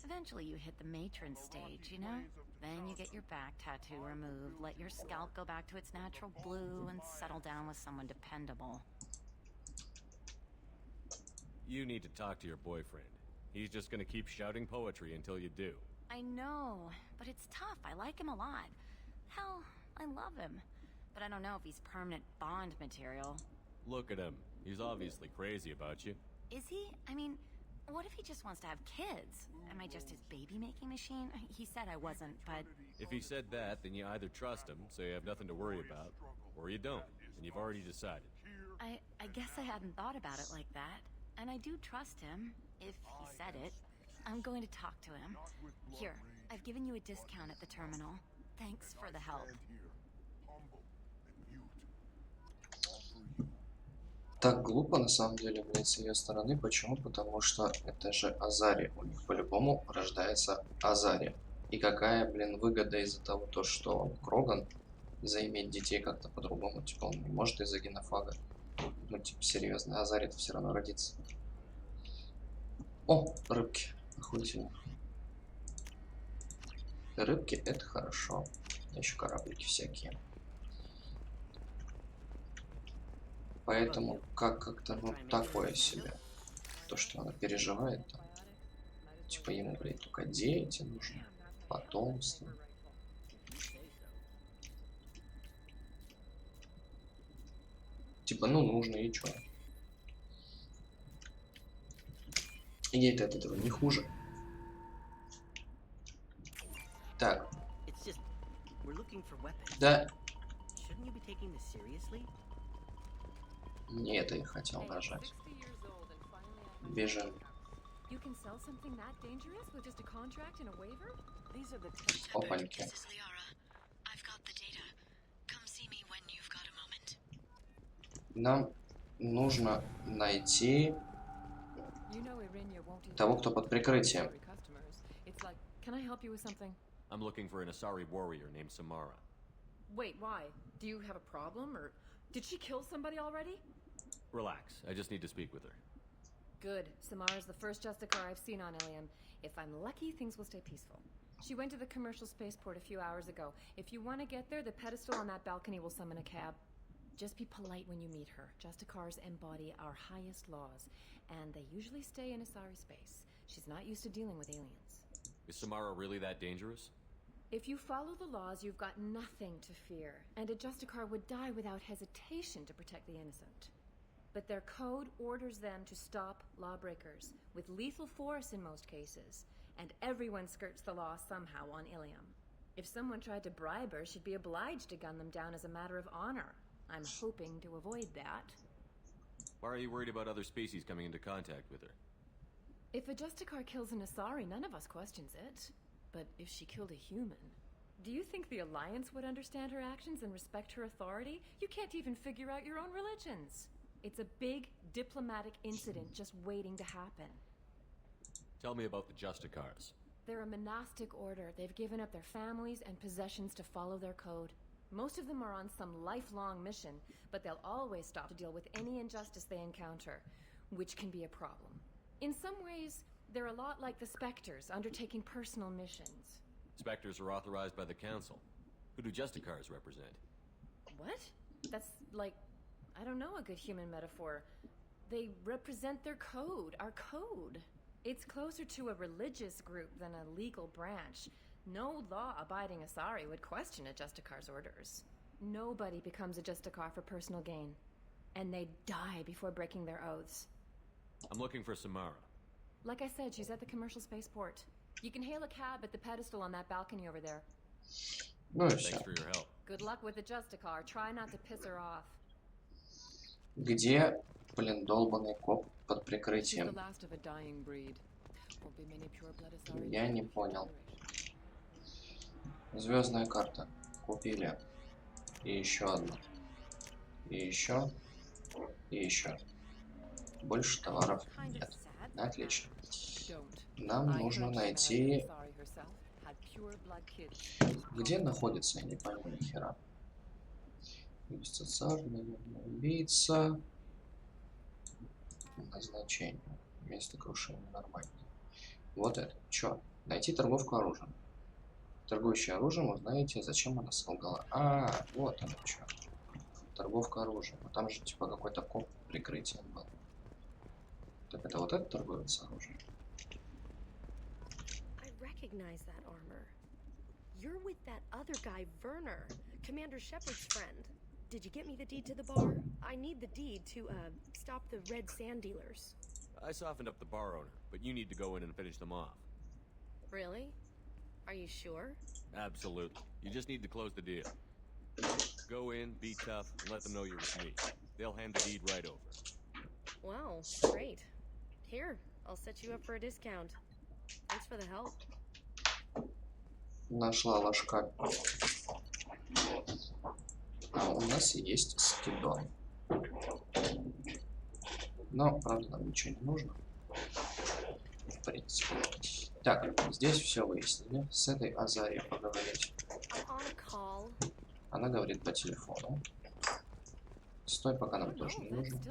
eventually you hit the matron stage, you know? Then you get your back tattoo removed, let your scalp go back to its natural blue, and settle down with someone dependable. You need to talk to your boyfriend. He's just gonna keep shouting poetry until you do. I know, but it's tough. I like him a lot. Hell, I love him. But I don't know if he's permanent Bond material. Look at him. He's obviously crazy about you. Is he? I mean, what if he just wants to have kids? Am I just his baby-making machine? He said I wasn't, but... If he said that, then you either trust him, so you have nothing to worry about, or you don't, and you've already decided. I guess I hadn't thought about it like that. And I do trust him, if he said it. I'm going to talk to him. Here, I've given you a discount at the terminal. Thanks for the help. Так глупо, на самом деле, блядь, с ее стороны. Почему? Потому что это же Азари. У них по-любому рождается Азари. И какая, блин, выгода из-за того, то, что он Кроган, заиметь детей как-то по-другому. Типа он не может из-за генофага. Ну, типа, серьезно. Азари-то все равно родится. О, рыбки. Охуительно. Рыбки — это хорошо. Еще кораблики всякие. Поэтому как-то ну такое себе. То, что она переживает там. Типа ему, блядь, только дети нужны. Потомство. Типа, ну нужно и чё. И ей-то от этого не хуже. Так. Да. Не это я хотел нажать. Бежим. Опаньки. Нам нужно найти того, кто под прикрытием. Can I help you with something? I'm looking for an Asari warrior named Samara. Wait, why? Do you have a problem, or did she kill somebody already? Relax, I just need to speak with her. Good. Samara's the first Justicar I've seen on Ilium. If I'm lucky, things will stay peaceful. She went to the commercial spaceport a few hours ago. If you want to get there, the pedestal on that balcony will summon a cab. Just be polite when you meet her. Justicars embody our highest laws, and they usually stay in Asari space. She's not used to dealing with aliens. Is Samara really that dangerous? If you follow the laws, you've got nothing to fear, and a Justicar would die without hesitation to protect the innocent. But their code orders them to stop lawbreakers, with lethal force in most cases, and everyone skirts the law somehow on Ilium. If someone tried to bribe her, she'd be obliged to gun them down as a matter of honor. I'm hoping to avoid that. Why are you worried about other species coming into contact with her? If a Justicar kills an Asari, none of us questions it. But if she killed a human, do you think the Alliance would understand her actions and respect her authority? You can't even figure out your own religions. It's a big diplomatic incident just waiting to happen. Tell me about the Justicars. They're a monastic order. They've given up their families and possessions to follow their code. Most of them are on some lifelong mission, but they'll always stop to deal with any injustice they encounter, which can be a problem. In some ways, they're a lot like the Spectres, undertaking personal missions. Spectres are authorized by the Council. Who do Justicars represent? What? That's like, I don't know a good human metaphor. They represent their code, our code. It's closer to a religious group than a legal branch. No law-abiding Asari would question a Justicar's orders. Nobody becomes a Justicar for personal gain. And they die before breaking their oaths. I'm looking for Samara. Like I said, she's at the commercial spaceport. You can hail a cab at the pedestal on that balcony over there. Thanks for your help. Good luck with the Justicar. Try not to piss her off. Где, блин, долбаный коп под прикрытием? Я не понял. Звездная карта. Купили. И еще одну. И еще. И еще. Больше товаров нет. Отлично. Нам нужно найти... Где находится, я не пойму ни хера. Инвестиционный убийца. Назначение. Место крушения нормально. Вот это. Чё? Найти торговку оружием. Торгующая оружием, узнаете, зачем она солгала. А, вот оно что. Торговка оружием. Там же типа какой-то коп прикрытием был. Так это вот этот торговец оружием? I recognize that armor. You're with that other guy, Werner, Commander Shepard's friend. Did you get me the deed to the bar? I need the deed to, stop the red sand dealers. I softened up the bar owner, but you need to go in and finish them off. Really? Are you sure? Absolutely. You just need to close the deal. Go in, be tough, and let them know you're with me. They'll hand the deed right over. Wow, great. Here, I'll set you up for a discount. Thanks for the help. Нашла ложка. А у нас есть скидон. Но, правда, нам ничего не нужно. В принципе. Так, здесь все выяснили. С этой Азарией поговорить. Она говорит по телефону. Стой, пока нам тоже не нужно.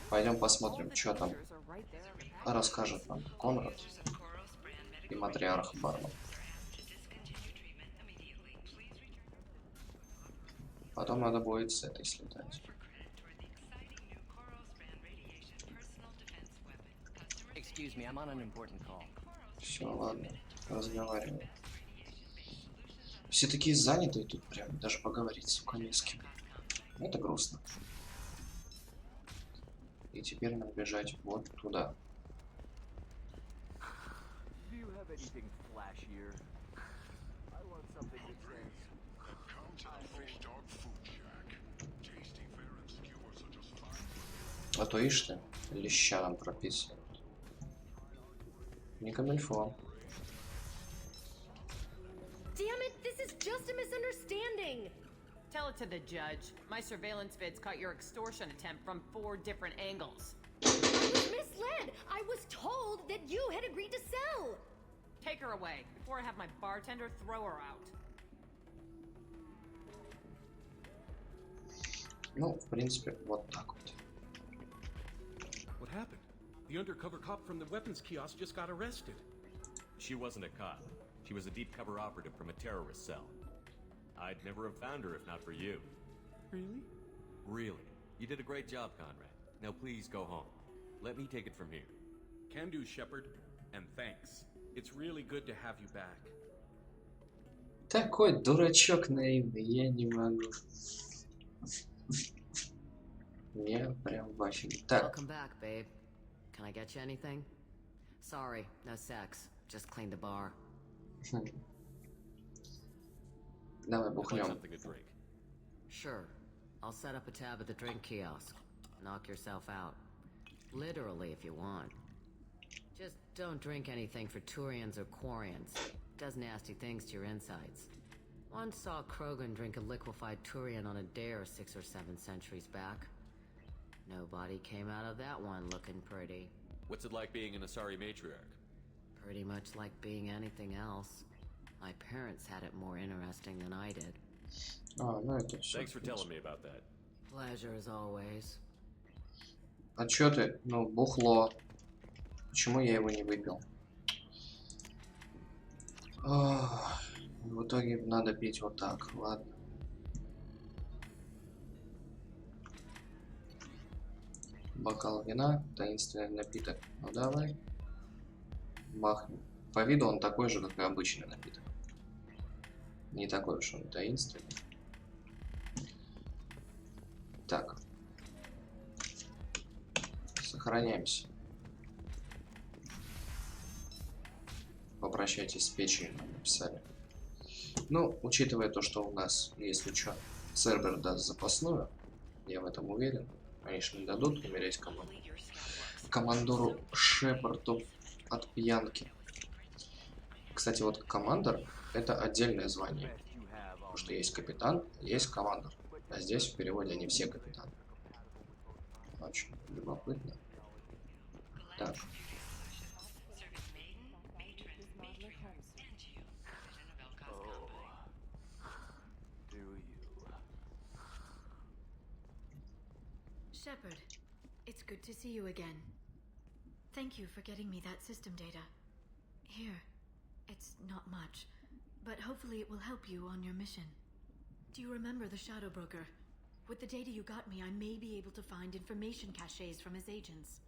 Пойдем посмотрим, что там расскажет нам Конрад и матриарх Барман. Потом надо будет с этой слетать. Все, ладно, разговариваем. Все такие занятые тут прям, даже поговорить, сука, не с кем. Это грустно. И теперь нам бежать вот туда. А то ишь ты, леща нам прописывают. Не камильфо. Damn it, this is just a misunderstanding. Tell it to the judge. My surveillance vids caught your extortion attempt from 4 different angles. I was misled! I was told that you had agreed to sell! Take her away, before I have my bartender throw her out. Ну, в принципе, вот так вот. What happened? The undercover cop from the weapons kiosk just got arrested. She wasn't a cop. She was a deep cover operative from a terrorist cell. I'd never have found her if not for you. Really? Really. You did a great job, Conrad. Now please go home. Let me take it from here. Can do, Shepard. And thanks. It's really good to have you back. Такой дурачок наивный, я не могу. Я прям в афиге. Так. Welcome back, babe. Can I get you anything? Sorry, no sex. Just cleaned the bar. Давай бухнем. Something to drink. Sure. I'll set up a tab at the drink kiosk. Knock yourself out. Literally, if you want. Just don't drink anything for Turians or Quarians. Does nasty things to your insides. Once saw Krogan drink a liquefied Turian on a dare 6 or 7 centuries back. Nobody came out of that one looking pretty. What's it like being an Asari matriarch? Pretty much like being anything else. My parents had it more interesting than I did. Ну это все. Thanks for telling me about that. Pleasure as always. А чё ты? Ну, бухло. Почему я его не выпил? В итоге надо пить вот так, ладно. Бокал вина, таинственный напиток. Ну давай. Бахнем. По виду он такой же, как и обычный напиток. Не такой уж он таинственный. Так. Сохраняемся. Попрощайтесь с печенью, нам написали. Ну, учитывая то, что у нас, если что, сервер даст запасную, я в этом уверен. Конечно, не дадут умереть командору Шепарду от пьянки. Кстати, вот командор — это отдельное звание. Потому что есть капитан, есть командор. А здесь в переводе они все капитаны. Очень любопытно. Так. Shepard, it's good to see you again. Thank you for getting me that system data. Here, it's not much, but hopefully it will help you on your mission. Do you remember the Shadow Broker? With the data you got me, I may be able to find information caches from his agents.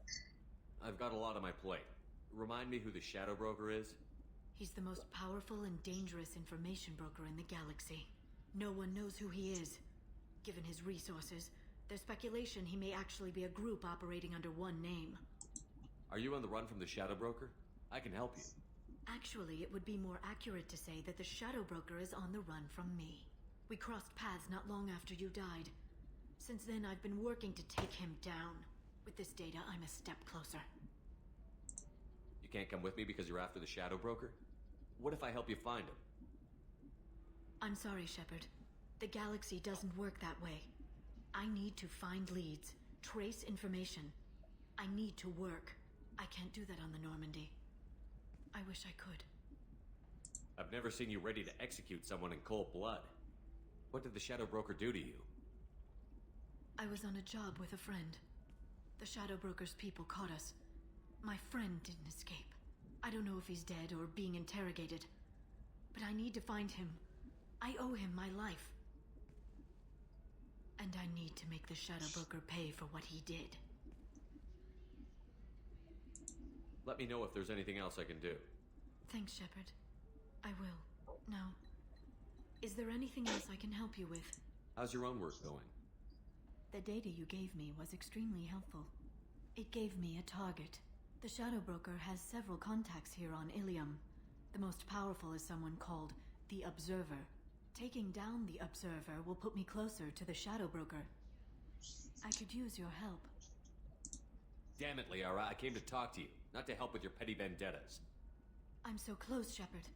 I've got a lot on my plate. Remind me who the Shadow Broker is? He's the most powerful and dangerous information broker in the galaxy. No one knows who he is. Given his resources, there's speculation he may actually be a group operating under one name. Are you on the run from the Shadow Broker? I can help you. Actually, it would be more accurate to say that the Shadow Broker is on the run from me. We crossed paths not long after you died. Since then, I've been working to take him down. With this data, I'm a step closer. You can't come with me because you're after the Shadow Broker? What if I help you find him? I'm sorry, Shepard. The galaxy doesn't work that way. I need to find leads, trace information. I need to work. I can't do that on the Normandy. I wish I could. I've never seen you ready to execute someone in cold blood. What did the Shadow Broker do to you? I was on a job with a friend. The Shadow Broker's people caught us. My friend didn't escape. I don't know if he's dead or being interrogated. But I need to find him. I owe him my life. And I need to make the Shadow Broker pay for what he did. Let me know if there's anything else I can do. Thanks, Shepard. I will. Now, is there anything else I can help you with? How's your own work going? The data you gave me was extremely helpful. It gave me a target. The Shadow Broker has several contacts here on Ilium. The most powerful is someone called the Observer. Taking down the Observer will put me closer to the Shadow Broker. I could use your help. Damn it, Liara, I came to talk to you, not to help with your petty vendettas. I'm so close, Shepard.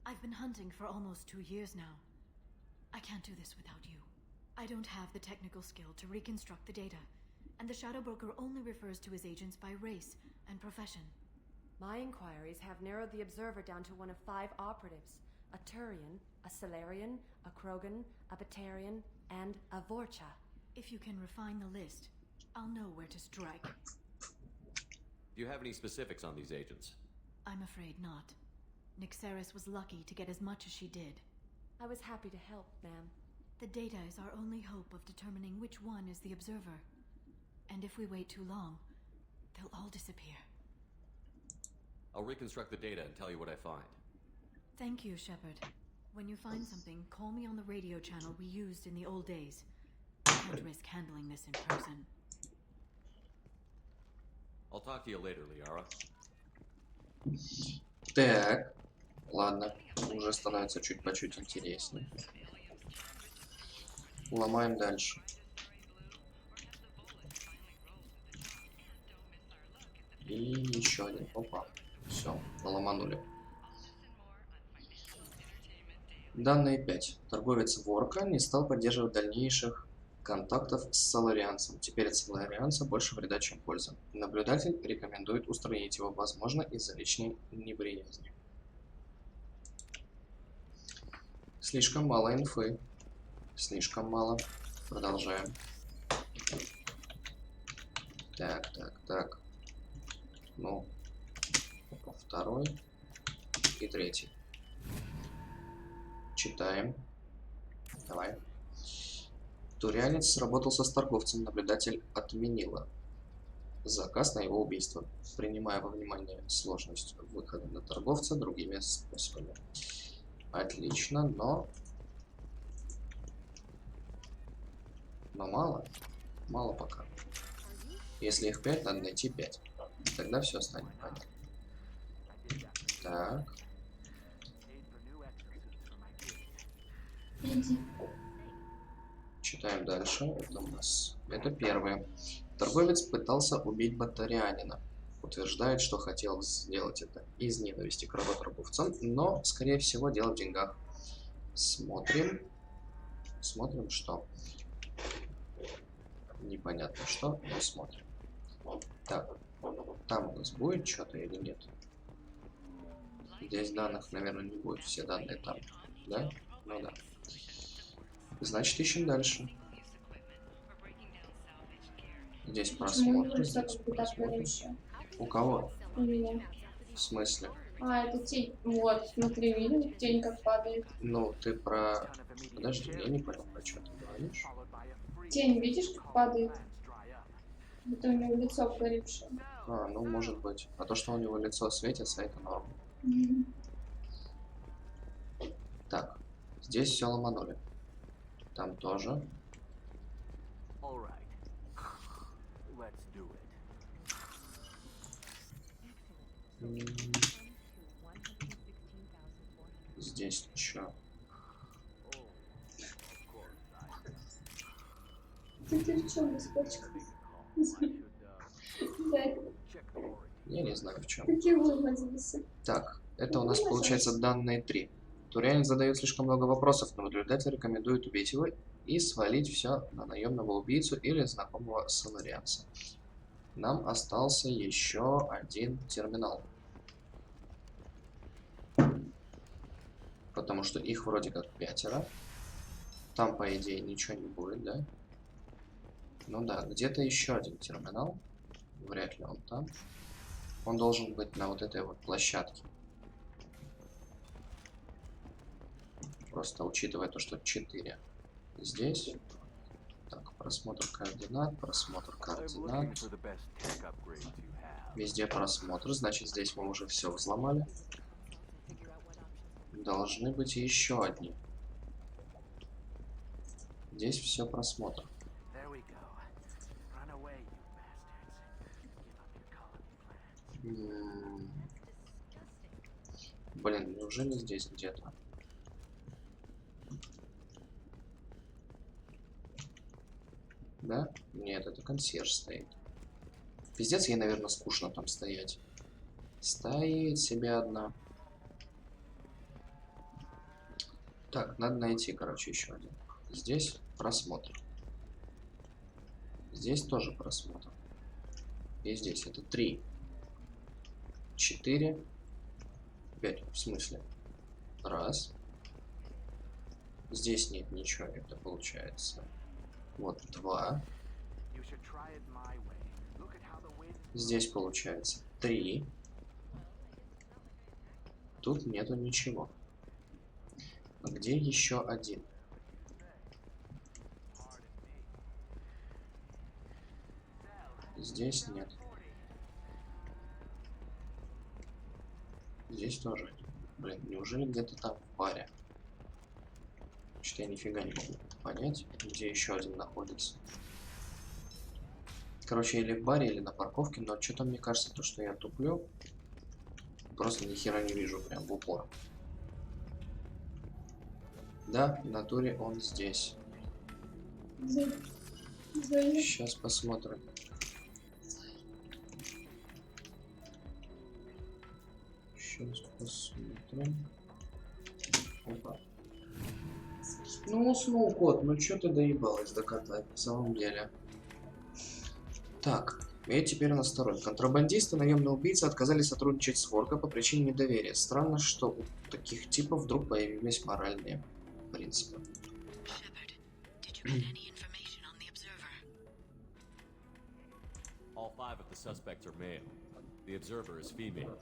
I've been hunting for almost 2 years now. I can't do this without you. I don't have the technical skill to reconstruct the data, and the Shadow Broker only refers to his agents by race and profession. My inquiries have narrowed the Observer down to one of 5 operatives. A Turian, a Salarian, a Krogan, a Batarian, and a Vorcha. If you can refine the list, I'll know where to strike. Do you have any specifics on these agents? I'm afraid not. Nyxeris was lucky to get as much as she did. I was happy to help, ma'am. The data is our only hope of determining which one is the Observer. And if we wait too long, they'll all disappear. I'll reconstruct the data and tell you what I find. Thank you, Shepard. When you find something, call me on the radio channel we used in the old days. I can't risk handling this in person. I'll talk to you later, Liara. Так, ладно, уже становится чуть по чуть интереснее. Ломаем дальше. И еще один. Опа. Все, ломанули. Данные 5. Торговец Ворка не стал поддерживать дальнейших контактов с Соларианцем. Теперь от Соларианца больше вреда, чем польза. Наблюдатель рекомендует устранить его, возможно, из-за личной неприязни. Слишком мало инфы. Слишком мало. Продолжаем. Так. Ну, второй и третий. Читаем. Давай. Турианец сработался с торговцем, наблюдатель отменила заказ на его убийство, принимая во внимание сложность выхода на торговца другими способами. Отлично, но мало. Мало пока. Если их 5, надо найти 5. Тогда все станет понятно. Так. Читаем дальше. Это у нас... Это первое. Торговец пытался убить батарианина. Утверждает, что хотел сделать это из ненависти к работорговцам, но, скорее всего, дело в деньгах. Смотрим. Смотрим, что. Непонятно что, но смотрим. Так. Там у нас будет что-то или нет? Здесь данных, наверное, не будет. Все данные там. Да? Ну да. Значит, ищем дальше. Здесь просмотр. Здесь просмотр. У кого? У меня. В смысле? А, это тень. Вот, смотри, видел? Тень как падает. Ну, ты про... Подожди, я не понял, про что ты говоришь. Тень, видишь, как падает? Это у него лицо погоревшее. А, ну, может быть. А то, что у него лицо светится, это норм. Так, здесь все ломанули. Там тоже. Здесь еще. Ты в чем, господочка? Я не знаю в чем. Какие выводились? Так, это у нас получается данные 3. Турианец задает слишком много вопросов, но наблюдатель рекомендует убить его и свалить все на наемного убийцу или знакомого соларианца. Нам остался еще один терминал. Потому что их вроде как 5. Там, по идее, ничего не будет, да? Ну да, где-то еще один терминал. Вряд ли он там. Он должен быть на вот этой вот площадке. Просто учитывая то, что 4 здесь. Так, просмотр координат, просмотр координат. Везде просмотр, значит здесь мы уже все взломали. Должны быть еще одни. Здесь все просмотр. Блин, неужели здесь где-то? Да? Нет, это консьерж стоит. Пиздец, ей, наверное, скучно там стоять. Стоит себе одна. Так, надо найти, короче, еще один. Здесь просмотр. Здесь тоже просмотр. И здесь это 3, 4, 5. В смысле? Раз. Здесь нет ничего. Это получается. Вот 2. Здесь получается 3. Тут нету ничего. А где еще один? Здесь нет. Здесь тоже. Блин, неужели где-то там в баре? Что я нифига не могу понять, где еще один находится. Короче, или в баре, или на парковке, но что-то мне кажется, то, что я туплю. Просто ни хера не вижу, прям в упор. Да, в натуре он здесь. Сейчас посмотрим. Сейчас посмотрим. Опа. Ну, уснул кот, ну чё ты доебалась докатать, на самом деле. Так, и теперь у нас второй. Контрабандисты, наемные убийцы отказались сотрудничать с Ворка по причине недоверия. Странно, что у таких типов вдруг появились моральные принципы. All 5 of the suspects are male. The observer is female.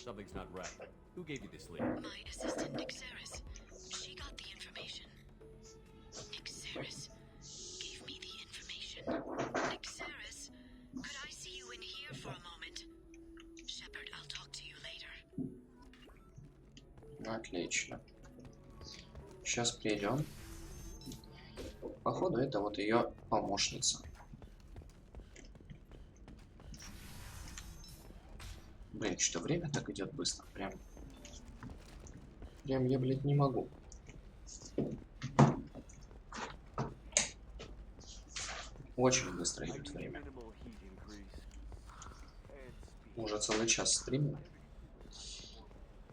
Something's not right. Who gave you this lead? My assistant, Nixeris. She got the information. Nixeris gave me the information. Nixeris, could I see you in here for a moment? Shepard, I'll talk to you later. Отлично. Сейчас придем. Походу, это вот ее помощница. Блин, что время так идет быстро. Прям я, блядь, не могу. Очень быстро идет время. Уже целый час стримим.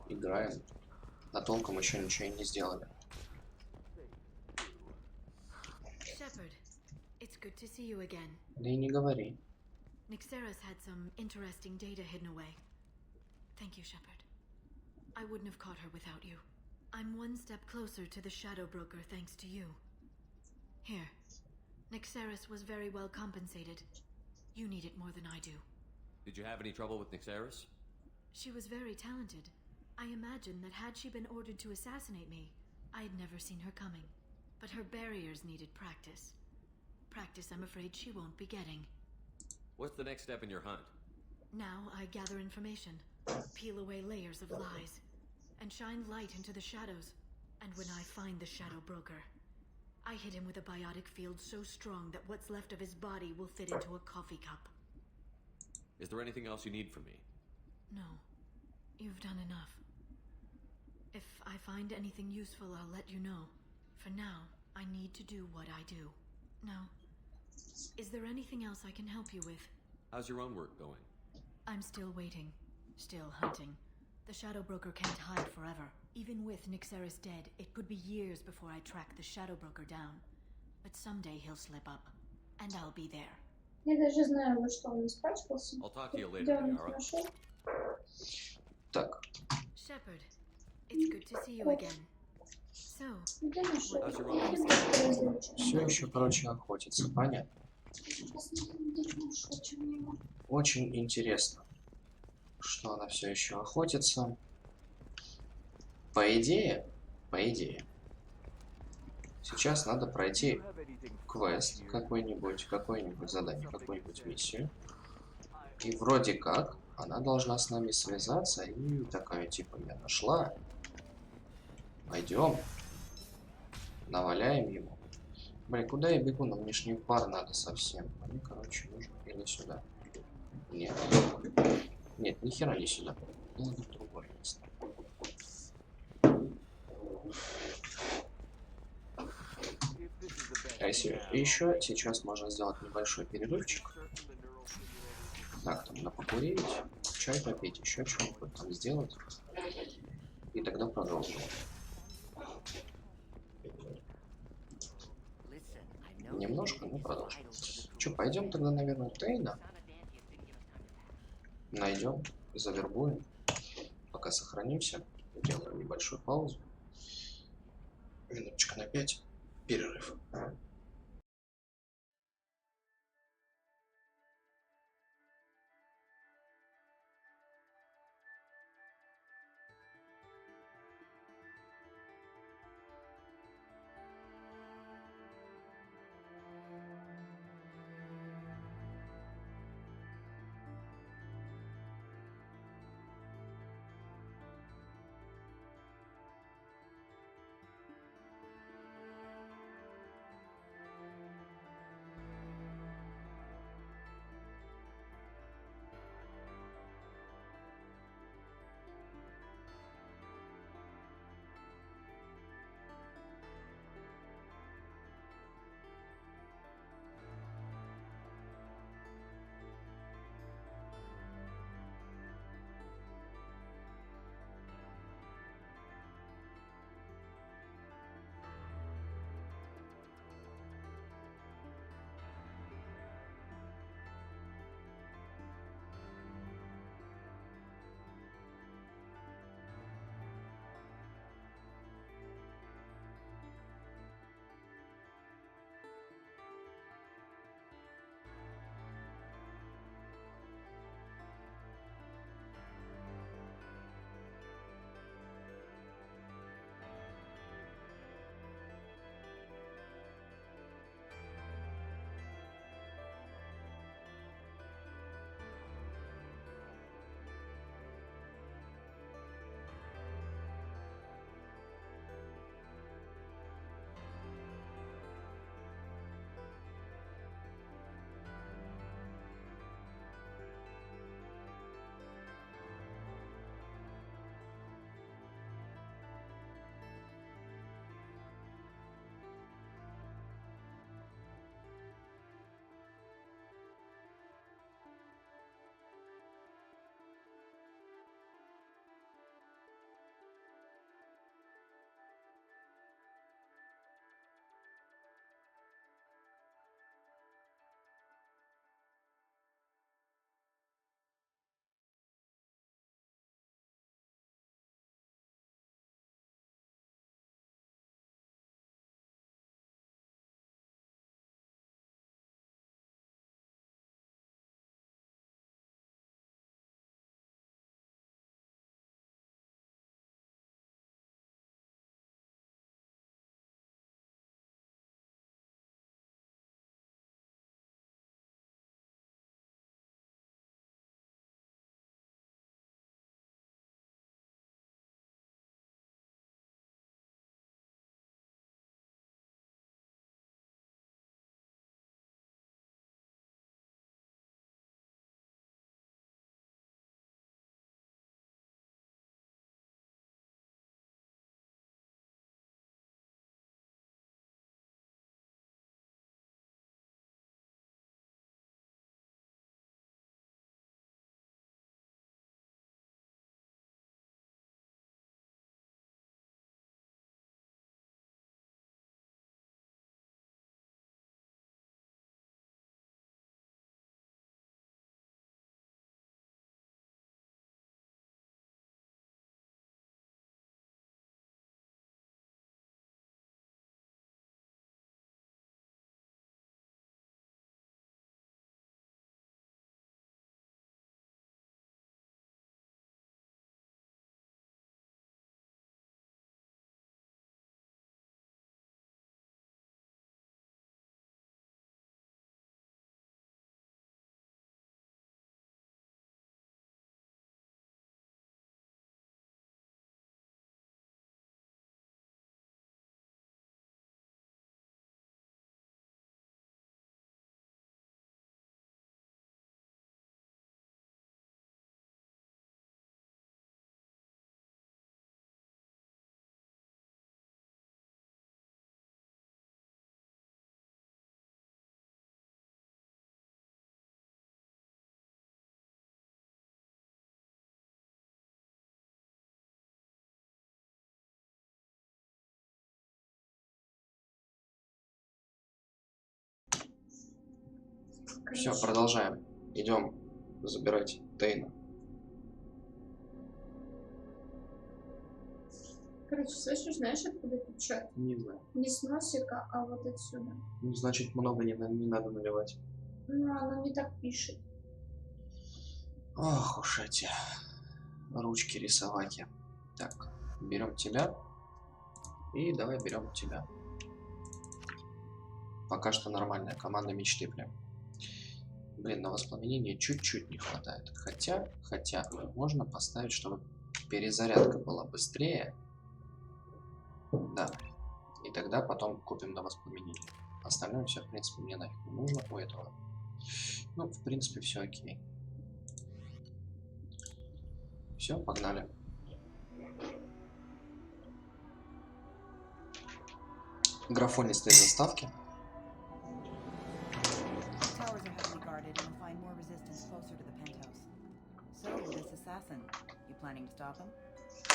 Играем. А толком еще ничего и не сделали. Shepard, it's good to see you again. Да и не говори. Nixeris had some interesting data hidden away. Thank you, Shepard. I wouldn't have caught her without you. I'm one step closer to the Shadow Broker thanks to you. Here. Nixeris was very well compensated. You need it more than I do. Did you have any trouble with Nixeris? She was very talented. I imagine that had she been ordered to assassinate me, I had never seen her coming. But her barriers needed practice. Practice I'm afraid she won't be getting. What's the next step in your hunt? Now I gather information, peel away layers of lies, and shine light into the shadows. And when I find the Shadow Broker, I hit him with a biotic field so strong that what's left of his body will fit into a coffee cup. Is there anything else you need from me? No. You've done enough. If I find anything useful, I'll let you know. For now, I need to do what I do. Now, is there anything else I can help you with? How's your own work going? I'm still waiting. Still hunting. The Shadow Broker can't hide forever. Even with Nixeris dead, it could be years before I track the Shadow Broker down. But someday he'll slip up. And I'll be there. Я даже знаю, во что он испачкался. I'll talk to you later, Где он их Liara. нашел? Так. Shepard, it's good to see you again. So, Где нашел? How's your own work? Все еще, короче, охотится. Понятно. Посмотрим, где нашел, чем его. Очень интересно, что она все еще охотится. По идее, сейчас надо пройти квест какой-нибудь задание, какую-нибудь миссию. И вроде как она должна с нами связаться и такая, типа, я нашла. Пойдем. Наваляем ему. Блин, куда я бегу? Нам мне ж не в бар надо совсем. Мне, короче, нужно или сюда. Нет. Нет, ни хера не сюда. Надо в другое место. А если еще сейчас можно сделать небольшой перерывчик. Так, там на покурить, чай попить, еще что-нибудь там сделать. И тогда продолжим. немножко, но продолжим. Че, пойдем тогда, наверное, Тейна. Найдем, завербуем. Пока сохранимся. Делаем небольшую паузу. Минуточка на 5. Перерыв. Все, продолжаем. Идем забирать Тейна. Короче, слышишь, знаешь, откуда течет? Не знаю. Не с носика, а вот отсюда. Ну, значит, много не надо наливать. Ну, оно не так пишет. Ох уж эти ручки рисовать. Так, берем тебя. И давай берем тебя. Пока что нормальная команда мечты прям. Блин, на воспламенение чуть-чуть не хватает. Хотя, можно поставить, чтобы перезарядка была быстрее. Да. И тогда потом купим на воспламенение. Остальное все, в принципе, мне нафиг не нужно у этого. Ну, в принципе, все окей. Все, погнали. Графонистые заставки.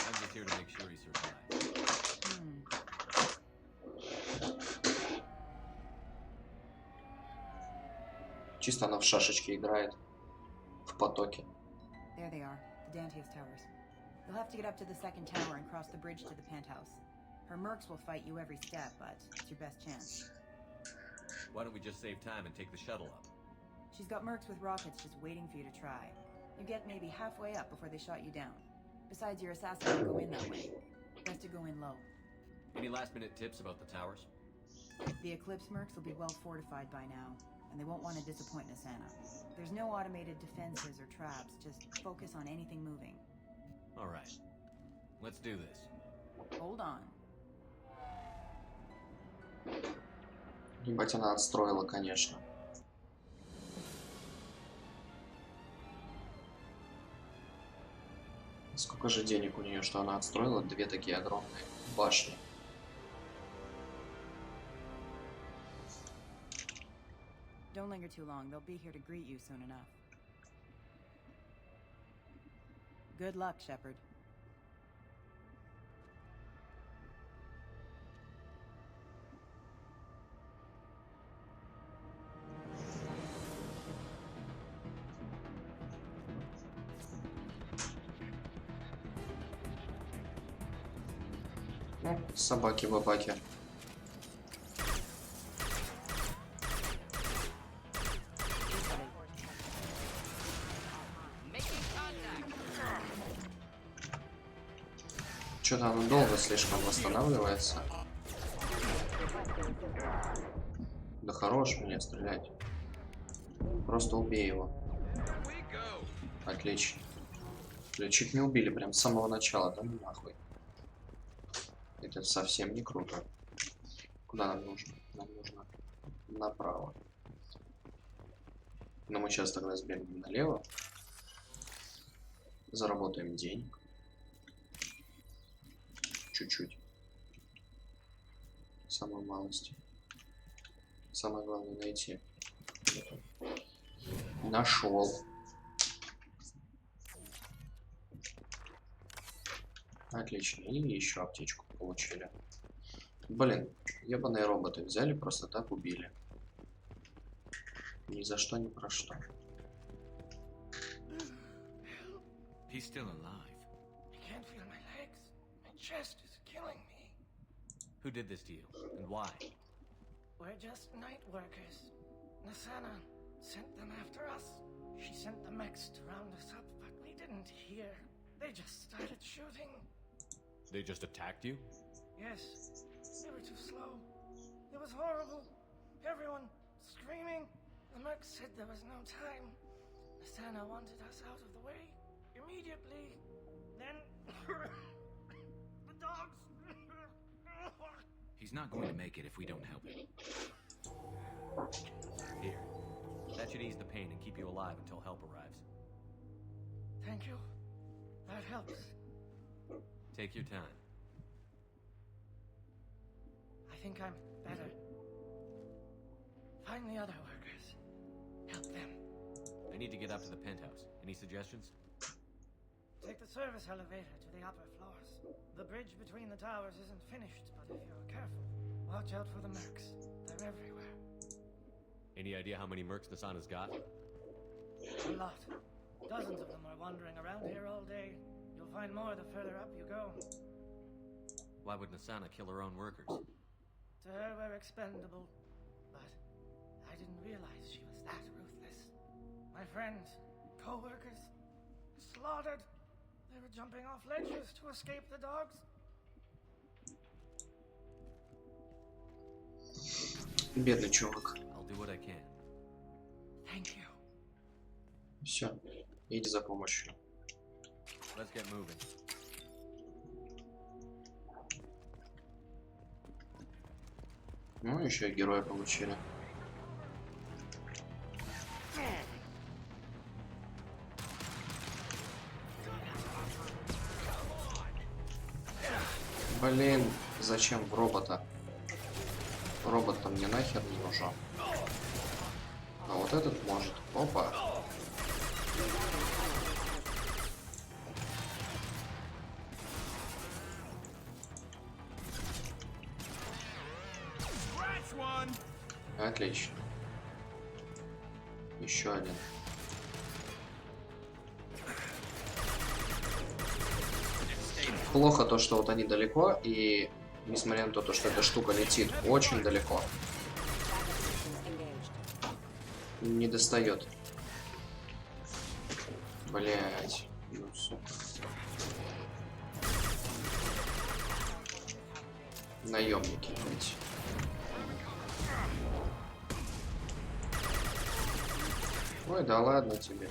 I'm just here to make sure he survives. Чисто она в шашечки играет. В потоке. There they are, the Dantius Towers. You'll have to get up to the second tower and cross the bridge to the penthouse. Her mercs will fight you every step, but it's your best chance. Why don't we just save time and take the shuttle up? She's got mercs with rockets just waiting for you to try. You get maybe halfway up before they shot you down. Besides, your assassin can go in that way. Best to go in low. Any last-minute tips about the towers? The Eclipse mercs will be well fortified by now, and they won't want to disappoint Nasana. There's no automated defenses or traps, just focus on anything moving. All right. Let's do this. Hold on. Ебать, она отстроила, конечно. Сколько же денег у нее, что она отстроила две такие огромные башни. Don't linger too long. They'll be here to greet you soon enough. Good luck, Shepard. Ну, собаки-бабаки. Что-то оно долго слишком восстанавливается. Да хорош мне стрелять. Просто убей его. Отлично. Чуть не убили прям с самого начала, да ну нахуй. Это совсем не круто. Куда нам нужно? Нам нужно направо. Но мы сейчас тогда сбегаем налево. Заработаем денег. Чуть-чуть. Самой малости. Самое главное найти. Нашел. Отлично. И еще аптечку получили. Блин, ебаные роботы взяли, просто так убили. Ни за что, ни про что. He's still alive. I can't feel my legs. My chest is killing me. Who did this to you, and why? We're just night workers. Nasana sent them after us. She sent the mechs to round us up, but we didn't hear. They just started shooting. They just attacked you? Yes. They were too slow. It was horrible. Everyone screaming. The mechs said there was no time. Nasana wanted us out of the way immediately. Then the dogs. He's not going to make it if we don't help him. Here. That should ease the pain and keep you alive until help arrives. Thank you. That helps. Take your time. I think I'm better. Find the other workers. Help them. I need to get up to the penthouse. Any suggestions? Take the service elevator to the upper floors. The bridge between the towers isn't finished, but if you're careful, watch out for the mercs. They're everywhere. Any idea how many mercs Nasana's got? A lot. Dozens of them are wandering around here all day. You'll find more the further up you go. Why would Nasana kill her own workers? To her, we're expendable. But I didn't realize she was that ruthless. My friends, co-workers, slaughtered. They were jumping off ledges to escape the dogs. Бедный чувак. I'll do what I can. Thank you. Все, иди за помощью. Let's get moving. Ну, еще и героя получили. Блин, зачем в робота? Робот-то мне нахер не нужен. А вот этот может. Опа. Отлично. Еще один. Плохо то, что вот они далеко, и несмотря на то, что эта штука летит очень далеко, не достает. Блять. Ну, сука. Наемники, блять. Ой, да ладно тебе.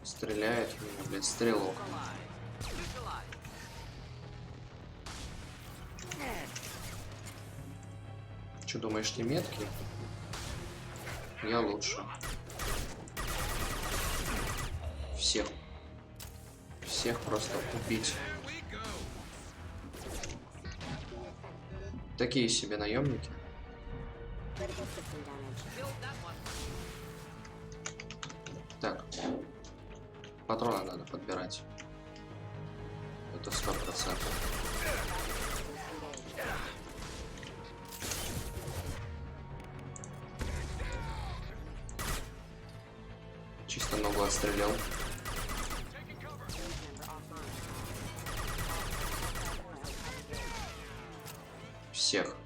Стреляет в меня, блядь, стрелок. Че, думаешь, ты меткий? Я лучше. Всех. Всех просто убить. Такие себе наемники. Так. Патроны надо подбирать. Это 100%. Чисто ногу отстрелял.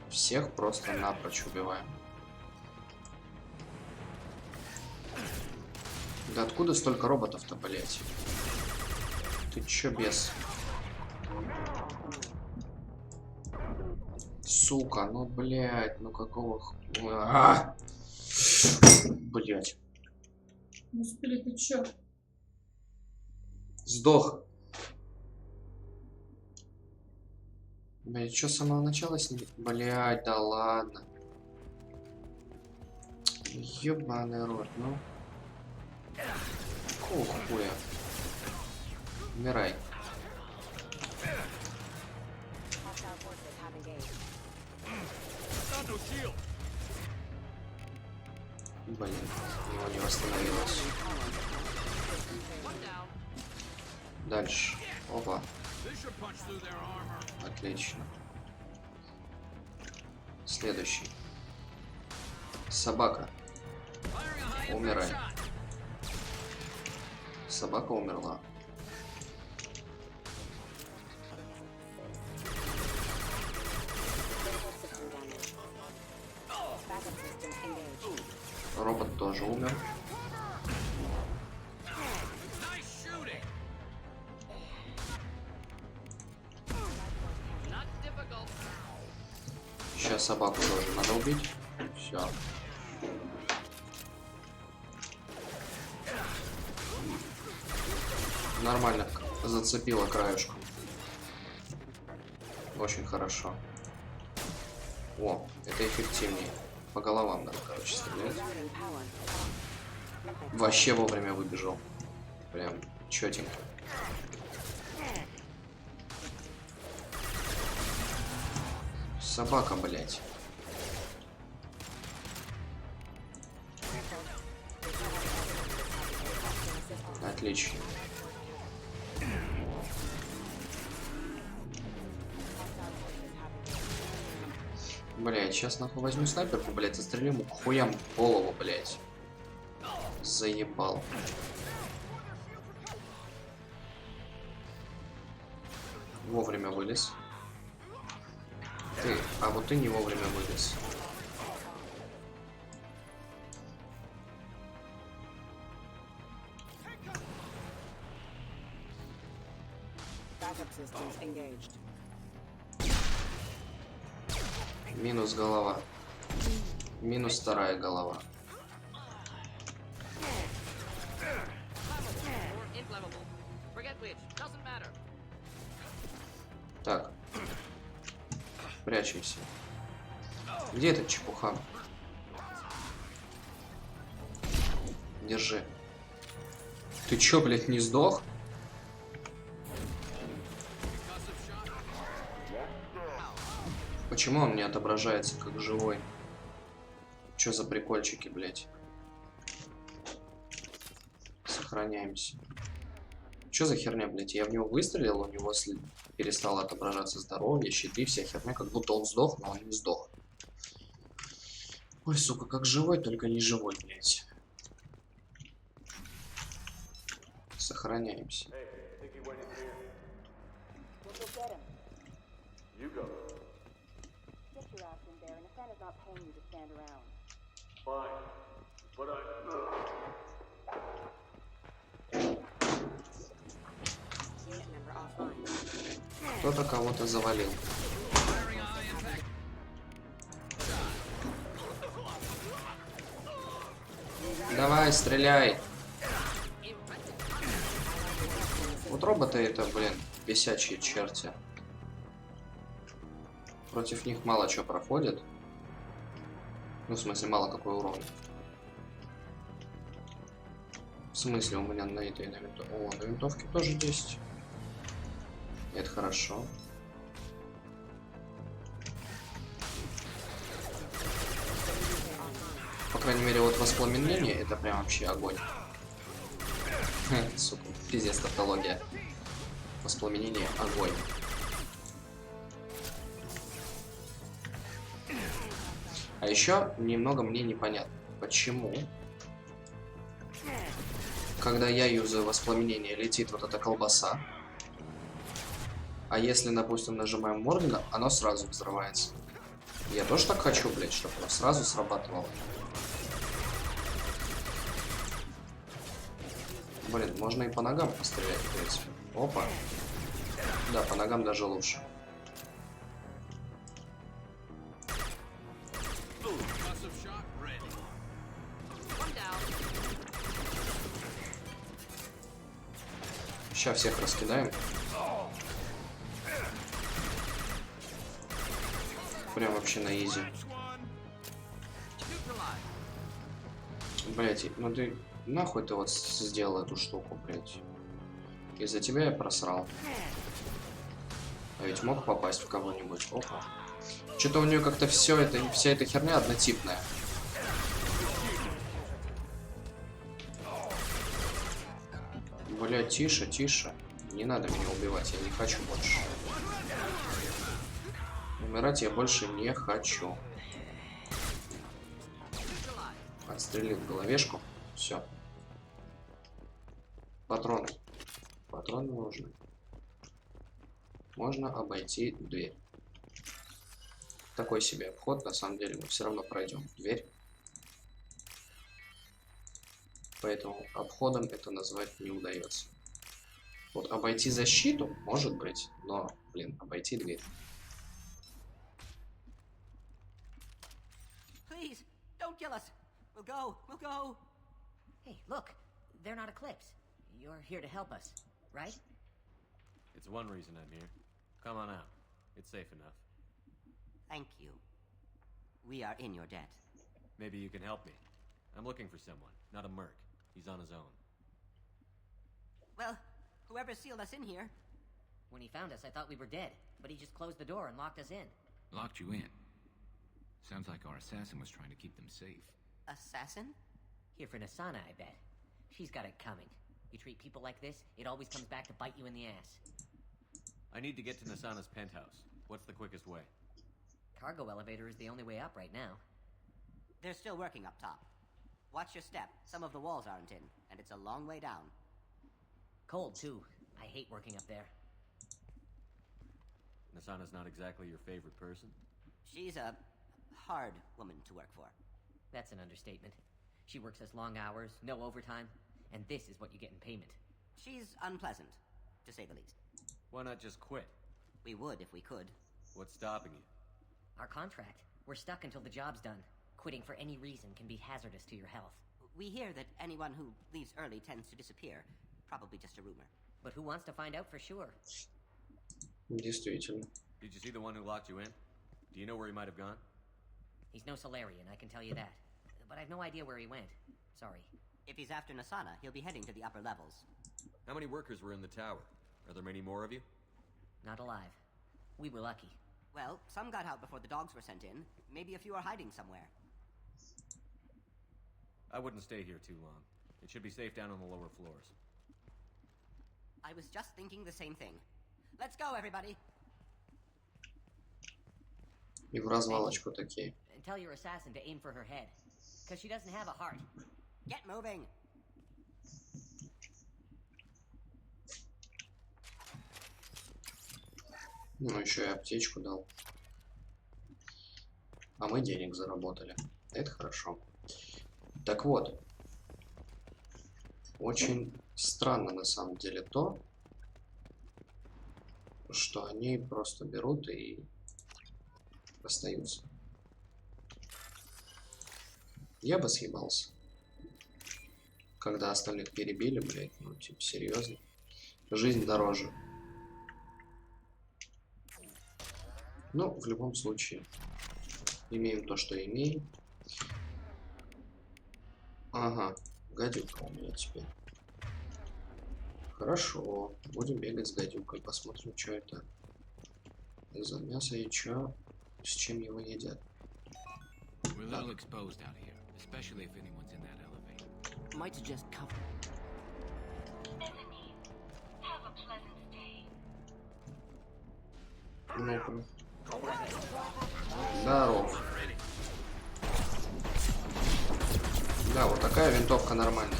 Всех просто напрочь убиваем. Да откуда столько роботов-то, блять? Ты чё, бес? Сука, ну блять, ну какого хуя? Блять. Господи, ты чё? Сдох. Блять, чё с самого начала с ним? Блять, да ладно. Ёбаный рот, ну. Какого хуя? Умирай. Блин, его не восстановилось. Дальше. Опа. Отлично. Следующий. Собака. Умирай. Собака умерла. Робот тоже умер. Сейчас собаку тоже надо убить. Все. Нормально зацепила краешку. Очень хорошо. О, это эффективнее. По головам надо, короче, стрелять. Вообще вовремя выбежал. Прям чётенько. Собака, блять. Отлично. Блять, сейчас нахуй возьму снайперку, блять, застрелю ему к хуям в голову, блять. Заебал. Вовремя вылез. Ты, а вот ты не вовремя вылез. Минус голова. Минус вторая голова. Так. Прячемся. Где этот чепуха? Держи. Ты чё, блядь, не сдох? Почему он не отображается как живой? Чё за прикольчики, блядь? Сохраняемся. Чё за херня, блядь? Я в него выстрелил, у него перестало отображаться здоровье, щиты, вся херня, как будто он сдох, но он не сдох. Ой, сука, как живой, только не живой, блядь. Сохраняемся. Кто-то кого-то завалил. Давай, стреляй. Вот роботы это, блин, бесячие черти. Против них мало чего проходит. Ну, в смысле, мало какой урон. В смысле, у меня на этой на винтовке... О, на винтовке тоже есть. Это хорошо. По крайней мере, вот воспламенение это прям вообще огонь. Сука, пиздец, тавтология. Воспламенение огонь. А еще немного мне непонятно, почему, когда я юзаю воспламенение, летит вот эта колбаса, а если, допустим, нажимаем Моргана, оно сразу взрывается. Я тоже так хочу, блядь, чтобы оно сразу срабатывало. Блин, можно и по ногам пострелять, в принципе. Опа. Да, по ногам даже лучше. Сейчас всех раскидаем. Прям вообще на изи. Блять, ну ты нахуй ты вот сделал эту штуку, блять. Из-за тебя я просрал. А ведь мог попасть в кого-нибудь. Опа. Что-то у нее как-то вся эта херня однотипная. Бля, тише, тише. Не надо меня убивать, я не хочу больше. Умирать я больше не хочу. Отстрелил головешку. Все. Патроны. Патроны нужны. Можно обойти дверь. Такой себе обход, на самом деле мы все равно пройдем дверь. Поэтому обходом это назвать не удается. Вот обойти защиту, может быть, но, блин, обойти дверь. Please, don't kill us. We'll go. We'll go. Hey, look. They're not Eclipse. You're here to help us, right? It's one reason I'm here. Come on out. It's safe enough. Thank you. We are in your debt. Maybe you can help me. I'm looking for someone, not a merc. He's on his own. Well, whoever sealed us in here. When he found us, I thought we were dead, but he just closed the door and locked us in. Locked you in? Sounds like our assassin was trying to keep them safe. Assassin? Here for Nasana, I bet. She's got it coming. You treat people like this, it always comes back to bite you in the ass. I need to get to Nasana's penthouse. What's the quickest way? Cargo elevator is the only way up right now. They're still working up top. Watch your step. Some of the walls aren't in, and it's a long way down. Cold, too. I hate working up there. Nasana's not exactly your favorite person? She's a hard woman to work for. That's an understatement. She works us long hours, no overtime, and this is what you get in payment. She's unpleasant, to say the least. Why not just quit? We would if we could. What's stopping you? Our contract. We're stuck until the job's done. Quitting for any reason can be hazardous to your health. We hear that anyone who leaves early tends to disappear. Probably just a rumor. But who wants to find out for sure? Действительно. Did you see the one who locked you in? Do you know where he might have gone? He's no Solarian, I can tell you that. But I've no idea where he went. Sorry. If he's after Nasana, he'll be heading to the upper levels. How many workers were in the tower? Are there many more of you? Not alive. We were lucky. Well, some got out before the dogs were sent in. Maybe a few are hiding somewhere. I wouldn't stay here too long. It should be safe down on the lower floors. I was just thinking the same thing. Let's go, everybody! И в развалочку такие. And tell your assassin to aim for her head. Because she doesn't have a heart. Get moving! Ну, еще и аптечку дал. А мы денег заработали. Это хорошо. Так вот. Очень странно на самом деле то, что они просто берут и остаются. Я бы съебался. Когда остальных перебили, блядь, ну типа серьезно. Жизнь дороже. Ну, в любом случае, имеем то, что имеем. Ага, гадюка у меня теперь. Хорошо, будем бегать с гадюкой, посмотрим, что это за мясо и что, с чем его едят. Might suggest cover. Ну-ка. Здоров. Да, вот такая винтовка нормальная.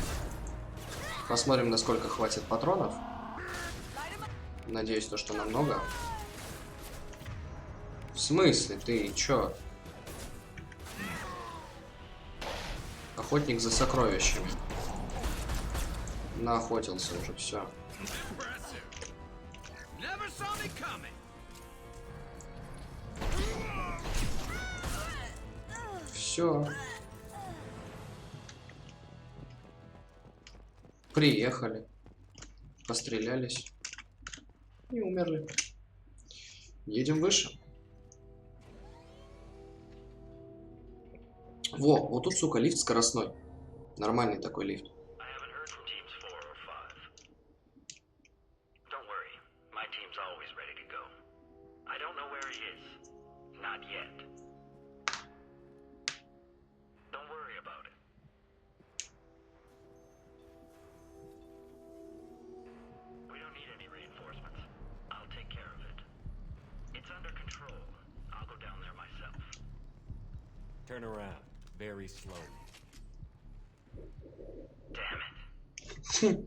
Посмотрим, насколько хватит патронов. Надеюсь, то, что намного. В смысле? Ты чё? Охотник за сокровищами. Наохотился уже, все. Все. Приехали. Пострелялись. И умерли. Едем выше. Во, вот тут, сука, лифт скоростной. Нормальный такой лифт. Turn around, very slowly. Damn it.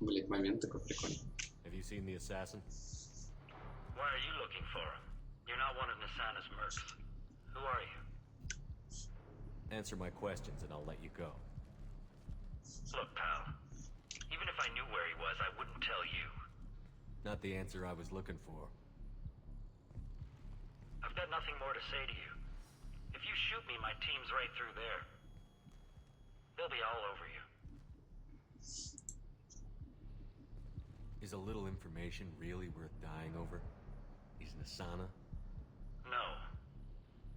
Блять, момент такой прикольный. Have you seen the assassin? Why are you looking for him? You're not one of Nasana's mercs. Who are you? Answer my questions and I'll let you go. Look, pal. Even if I knew where he was, I wouldn't tell you. Not the answer I was looking for. I've got nothing more to say to you. If you shoot me, my team's right through there. They'll be all over you. Is a little information really worth dying over? Is Nasana? No.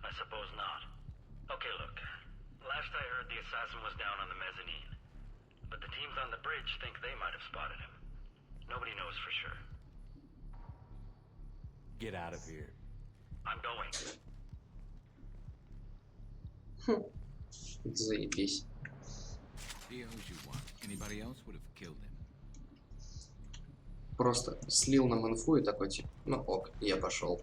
I suppose not. Okay, look. Last I heard, the assassin was down on the mezzanine. But the teams on the bridge think they might have spotted him. Nobody knows for sure. Get out of here. I'm going. Заебись. Просто слил нам инфу и такой типа, ну ок, я пошел.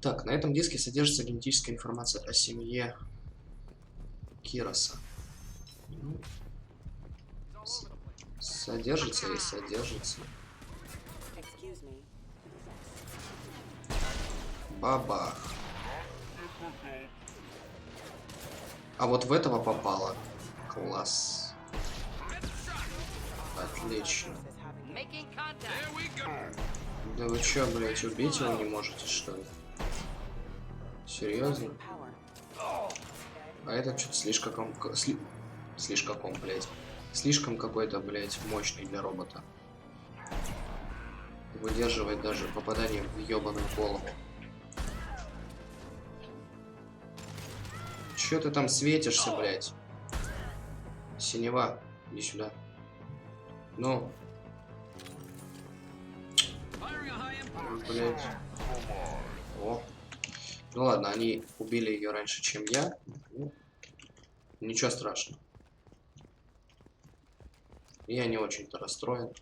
Так, на этом диске содержится генетическая информация о семье Кироса. Ну, содержится и содержится. Бабах. А вот в этого попало. Класс. Отлично. Да вы чё, блять, убить его не можете, что ли? Серьезно? А этот что-то слишком, блять. Слишком какой-то, блять, мощный для робота. Выдерживает даже попадание в ёбаную голову. Чё ты там светишься, блять? Синева, иди сюда. Ну. Блять. О. Ну ладно, они убили ее раньше, чем я. Ну, ничего страшного. Я не очень-то расстроен.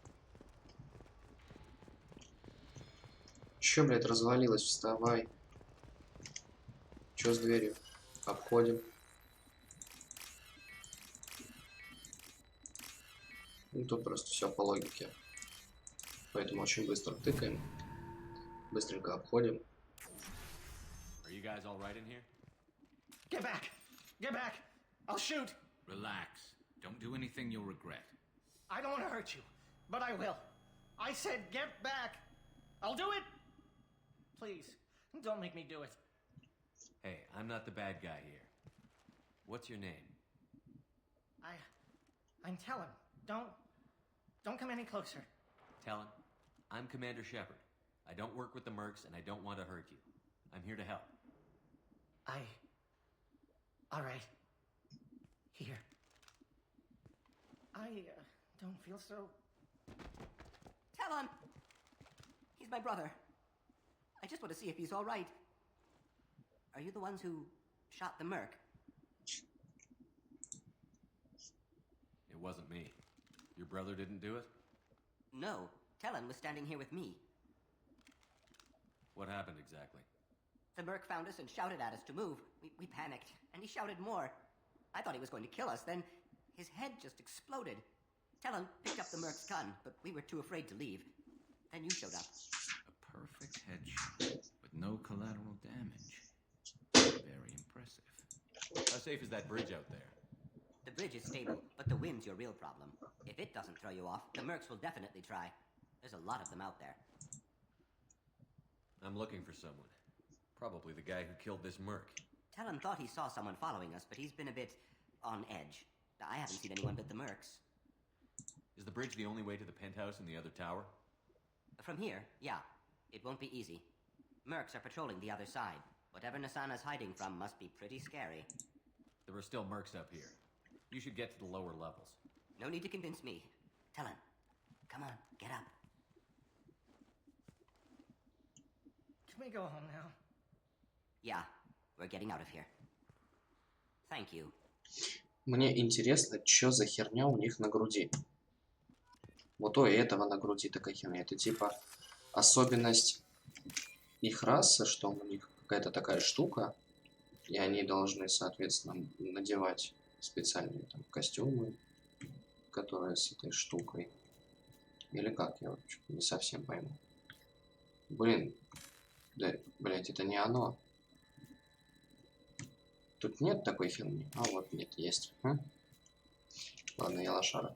Чё, блядь, развалилась? Вставай. Чё с дверью? Обходим. Ну, тут просто все по логике. Поэтому очень быстро тыкаем. Быстренько обходим. You guys all right in here? Get back! Get back! I'll shoot! Relax. Don't do anything you'll regret. I don't want to hurt you, but I will. I said get back! I'll do it! Please, don't make me do it. Hey, I'm not the bad guy here. What's your name? I'm Talon. Don't come any closer. Talon, I'm Commander Shepard. I don't work with the Mercs and I don't want to hurt you. I'm here to help. All right. Here. I don't feel so... Talon! He's my brother. I just want to see if he's all right. Are you the ones who shot the Merc? It wasn't me. Your brother didn't do it? No. Talon was standing here with me. What happened exactly? The Merc found us and shouted at us to move. We panicked, and he shouted more. I thought he was going to kill us, then his head just exploded. Talon picked up the Merc's gun, but we were too afraid to leave. Then you showed up. A perfect headshot with no collateral damage. Very impressive. How safe is that bridge out there? The bridge is stable, but the wind's your real problem. If it doesn't throw you off, the Mercs will definitely try. There's a lot of them out there. I'm looking for someone. Probably the guy who killed this Merc. Talon thought he saw someone following us, but he's been a bit on edge. I haven't seen anyone but the Mercs. Is the bridge the only way to the penthouse in the other tower? From here, yeah. It won't be easy. Mercs are patrolling the other side. Whatever Nasana's hiding from must be pretty scary. There are still Mercs up here. You should get to the lower levels. No need to convince me. Talon, come on, get up. Can we go home now? Yeah, we're getting out of here. Thank you. Мне интересно, что за херня у них на груди. Вот у этого на груди такая херня. Это типа особенность их расы, что у них какая-то такая штука, и они должны, соответственно, надевать специальные там костюмы, которые с этой штукой. Или как, я вообще не совсем пойму. Блин, да, блять, это не оно. Тут нет такой херни. А вот нет, есть. Ладно, я лошара.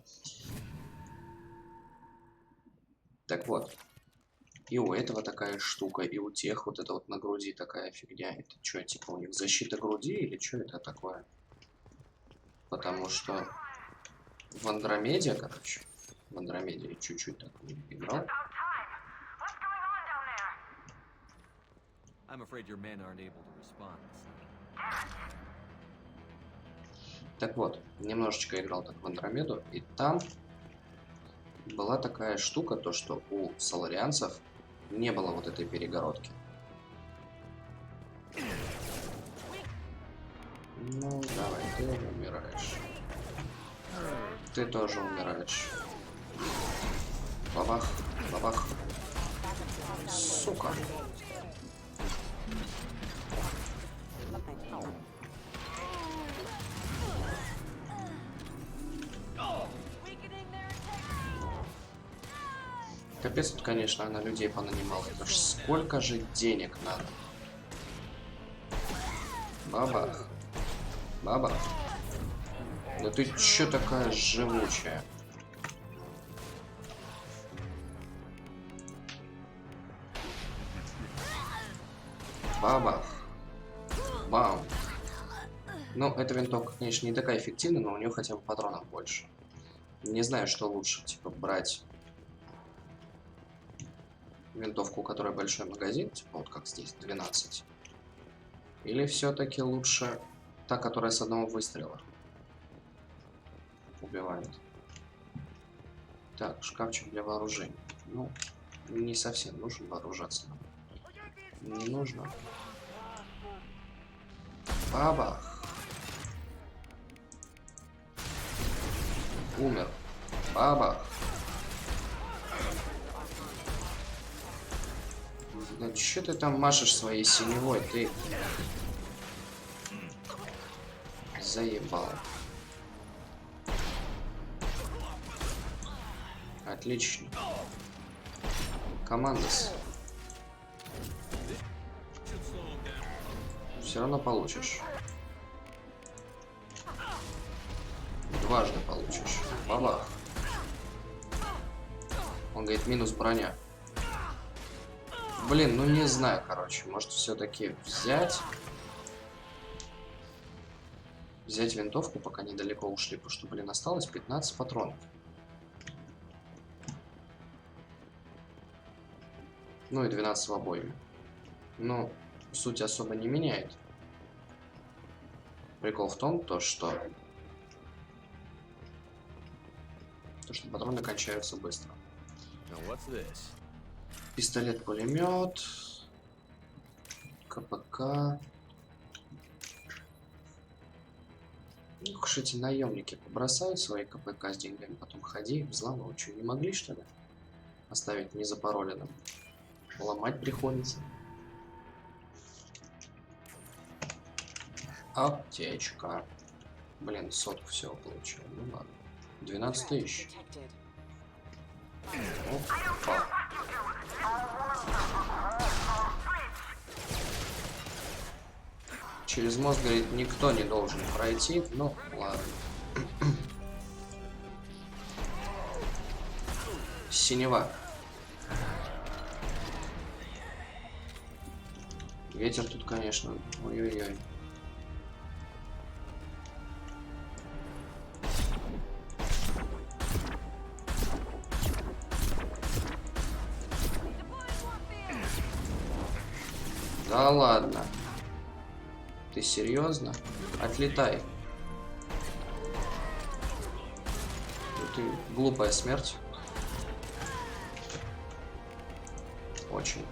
Так вот. И у этого такая штука, и у тех вот это вот на груди такая фигня. Это что, типа у них защита груди или что это такое? Потому что в Андромеде, короче, в Андромеде чуть-чуть так играл. I'm afraid your men aren't able to respond. Так вот, немножечко играл так в Андромеду, и там была такая штука, то что у соларианцев не было вот этой перегородки. Ну, давай, ты умираешь. Ты тоже умираешь. Бабах, бабах. Сука. Капец, тут, конечно, она людей понанимала. Это ж сколько же денег надо. Бабах. Бабах. Да ты чё такая живучая? Бабах. Бам. Ну, эта винтовка, конечно, не такая эффективная, но у нее хотя бы патронов больше. Не знаю, что лучше, типа, брать винтовку, у которой большой магазин, типа вот как здесь, 12. Или все-таки лучше та, которая с одного выстрела убивает. Так, шкафчик для вооружения. Ну, не совсем нужен вооружаться. Не нужно. Бабах. Умер. Бабах. Да чё ты там машешь своей синевой, ты? Заебал. Отлично. Командос. Все равно получишь. Дважды получишь. Бабах. Он говорит, минус броня. Блин, ну не знаю, короче. Может, все-таки взять винтовку, пока недалеко ушли. Потому что, блин, осталось 15 патронов. Ну и 12 в обойме. Но суть особо не меняет. Прикол в том, что патроны кончаются быстро. Пистолет-пулемет, КПК. Ну, уж эти наемники побросают свои КПК с деньгами, потом ходи, взламывать. Что, не могли, что ли? Оставить незапароленным. Ломать приходится. Аптечка. Блин, сотку всего получил. Ну ладно. 12 тысяч. Опа. Через мост, говорит, никто не должен пройти. Ну, ладно. Синева. Ветер тут, конечно. Ой-ой-ой. Да ладно. Ты серьезно? Отлетай. Ты глупая смерть. Очень.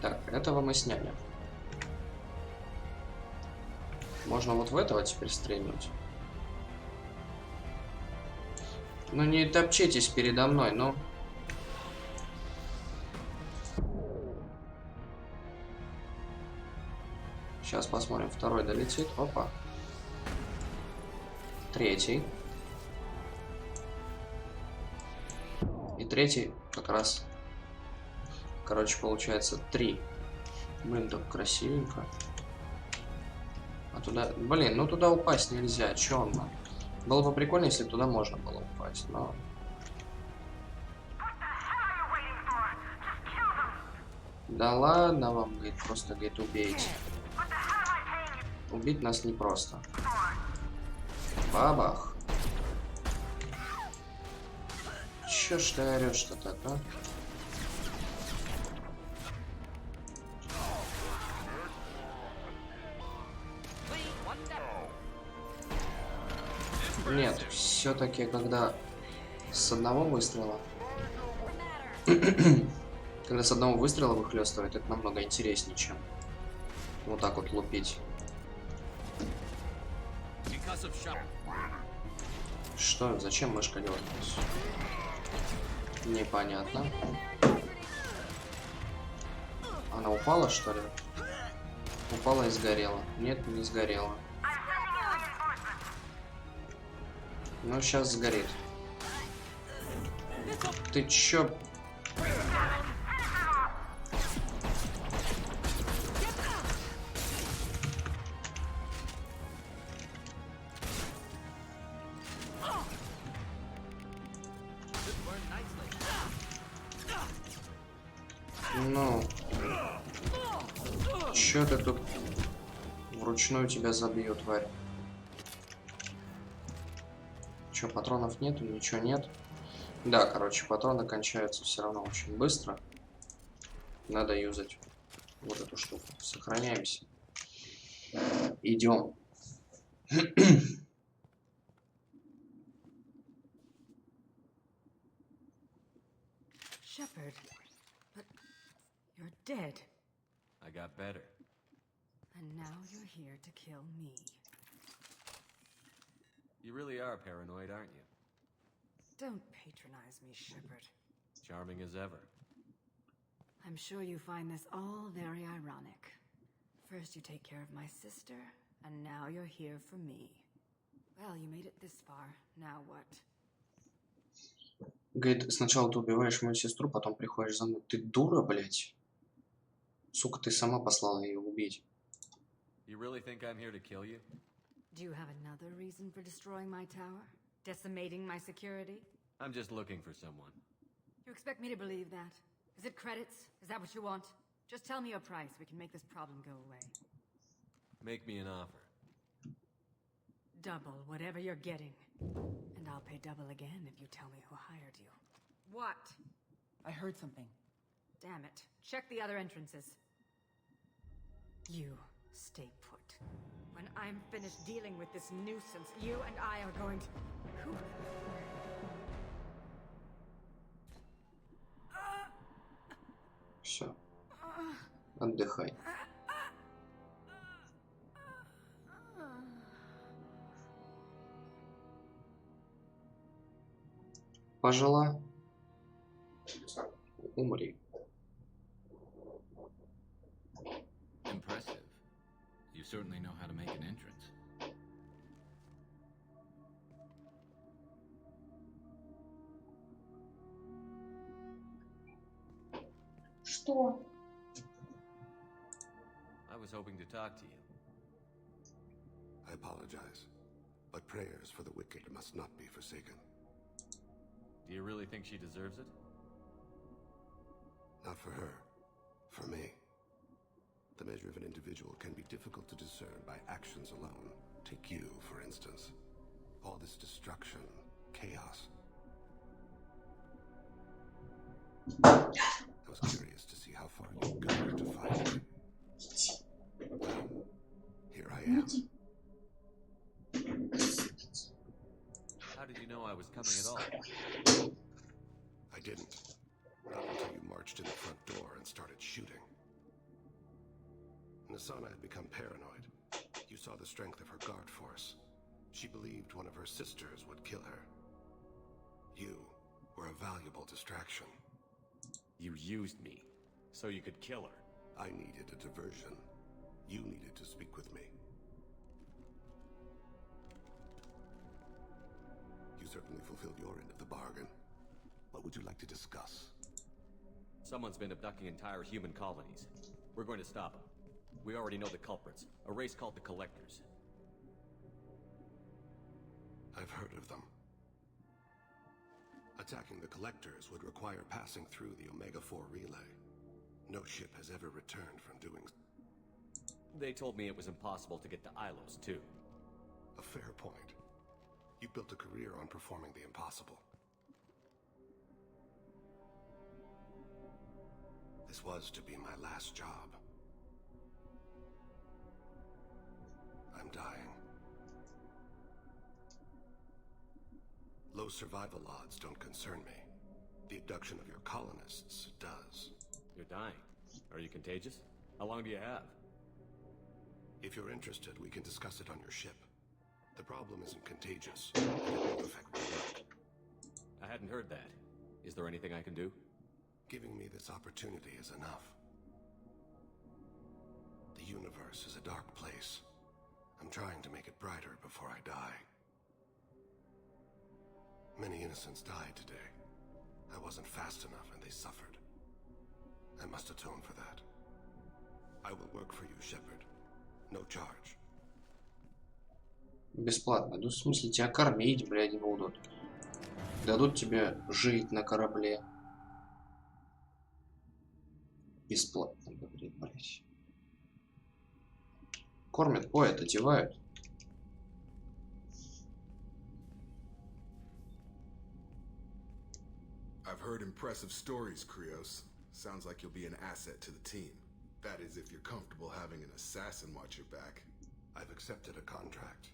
Так, этого мы сняли. Можно вот в этого теперь стрельнуть. Ну не топчитесь передо мной, ну. Сейчас посмотрим, второй долетит. Опа. Третий. И третий как раз. Короче, получается 3. Блин, так красивенько. А туда... Блин, ну туда упасть нельзя. Чё он? Было бы прикольно, если туда можно было упасть, но... Да ладно вам, говорит, просто, говорит, убейте. Убить нас непросто. Бабах. Чё ж ты орёшь-то так, а? Нет, все-таки когда с одного выстрела... Когда с одного выстрела выхлестывает, это намного интереснее, чем вот так вот лупить. Что? Зачем мышка дернулась? Непонятно. Она упала, что ли? Упала и сгорела. Нет, не сгорела. Ну, сейчас сгорит. Ты чё? Ну, чё ты тут вручную тебя забью, тварь? Чё, патронов нету? Ничего нет. Да, короче, патроны кончаются все равно очень быстро. Надо юзать вот эту штуку. Сохраняемся. Идем. Shepard, but you're dead. I got better. And now you're here to kill me. You really are paranoid, aren't you? Don't patronize me, Shepard. Charming as ever. I'm sure you find this all very ironic. First you take care of my sister, and now you're here for me. Well, you made it this far. Now what? Говорит, сначала ты убиваешь мою сестру, потом приходишь за мной. Ты дура, блядь? Сука, ты сама послала ее убить. You really think I'm here to kill you? Do you have another reason for destroying my tower? Decimating my security? I'm just looking for someone. You expect me to believe that? Is it credits? Is that what you want? Just tell me a price. We can make this problem go away. Make me an offer. Double whatever you're getting. And I'll pay double again if you tell me who hired you. What? I heard something. Damn it. Check the other entrances. You stay put. When I'm finished dealing with this nuisance, you and I are going to... Who? Все. Отдыхай. Пожила. Умри. Impressive. You certainly know how to make an entrance. Что? I was hoping to talk to you. I apologize, but prayers for the wicked must not be forsaken. Do you really think she deserves it? Not for her. For me. The measure of an individual can be difficult to discern by actions alone. Take you, for instance. All this destruction, chaos. I was curious to see how far you'd go to find me. Well, here I am. How did you know I was coming at all? I didn't. Not until you marched in the front door and started shooting. Nasana had become paranoid. You saw the strength of her guard force. She believed one of her sisters would kill her. You were a valuable distraction. You used me, so you could kill her. I needed a diversion. You needed to speak with me. You certainly fulfilled your end of the bargain. What would you like to discuss? Someone's been abducting entire human colonies. We're going to stop them. We already know the culprits, a race called the Collectors. I've heard of them. Attacking the Collectors would require passing through the Omega-4 relay. No ship has ever returned from doing so. They told me it was impossible to get to Ilos, too. A fair point. You built a career on performing the impossible. This was to be my last job. I'm dying. Low survival odds don't concern me. The abduction of your colonists does. You're dying. Are you contagious? How long do you have? If you're interested, we can discuss it on your ship. The problem isn't contagious, and it won't affect my work. I hadn't heard that. Is there anything I can do? Giving me this opportunity is enough. The universe is a dark place. I'm trying to make it brighter before I die. Many innocents died today. I wasn't fast enough and they suffered. I must atone for that. I will work for you, Shepard. No charge. Бесплатно. Ну, в смысле, тебя кормить, блядь, будут. Дадут тебе жить на корабле. Бесплатно, говорит, блядь. Кормят, поят, одевают. I've heard impressive stories, Krios. Sounds like you'll be an asset to the team. That is, if you're comfortable having an assassin watch your back. I've accepted a contract.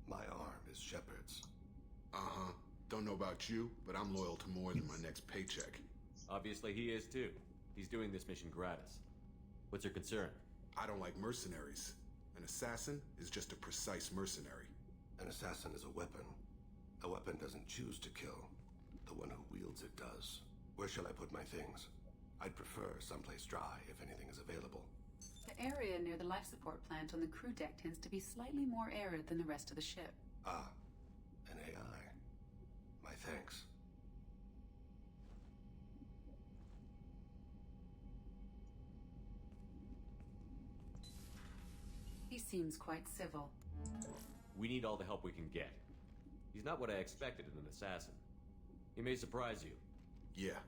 My arm is Shepard's. Uh-huh. Don't know about you, but I'm loyal to more than my next paycheck. Obviously he is too. He's doing this mission gratis. What's your concern? I don't like mercenaries. An assassin is just a precise mercenary. An assassin is a weapon. A weapon doesn't choose to kill. The one who wields it does. Where shall I put my things? I'd prefer someplace dry if anything is available. The area near the life support plant on the crew deck tends to be slightly more arid than the rest of the ship. Ah, an AI. My thanks. He seems quite civil. We need all the help we can get. He's not what I expected in an assassin. He may surprise you. Yeah,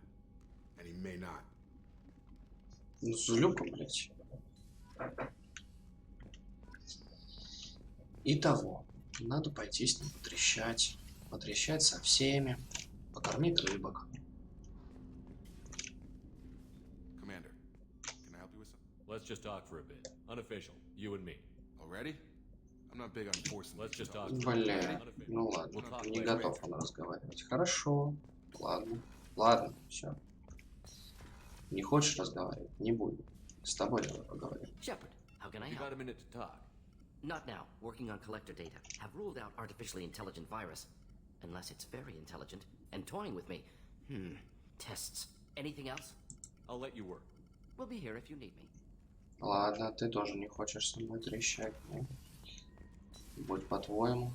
and he may not. Ну, злюка, блядь. Итого, надо пойти с ним потрещать. Потрещать со всеми. Покормить рыбок. Commander, can I help you with something? Let's just talk for a bit. Unofficial. You and me. Already? I'm not big on forcing. Let's just talk. Бля, ну ладно, не готов он разговаривать. Хорошо, ладно, ладно, все. Не хочешь разговаривать? Не буду. С тобой давай поговорим. Shepard, how can I help? You got a minute to talk. Not now. Working on collector data. Have ruled out artificially intelligent virus. Unless it's very intelligent. And toying with me. Tests. Anything else? I'll let you work. We'll be here if you need me. Ладно, ты тоже не хочешь со мной трещать, ну? Будь по-твоему.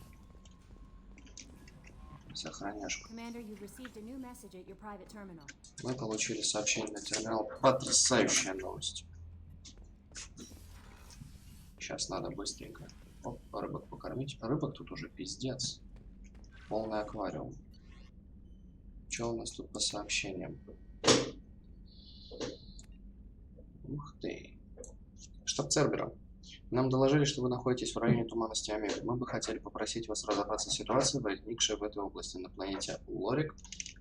Сохраняшку. Мы получили сообщение на терминал. Потрясающая новость. Сейчас надо быстренько. Оп, рыбок покормить. Рыбок тут уже пиздец. Полный аквариум. Что у нас тут по сообщениям? Ух ты. Штаб Цербера. Нам доложили, что вы находитесь в районе туманности Омега. Мы бы хотели попросить вас разобраться с ситуацией, возникшей в этой области на планете Лорик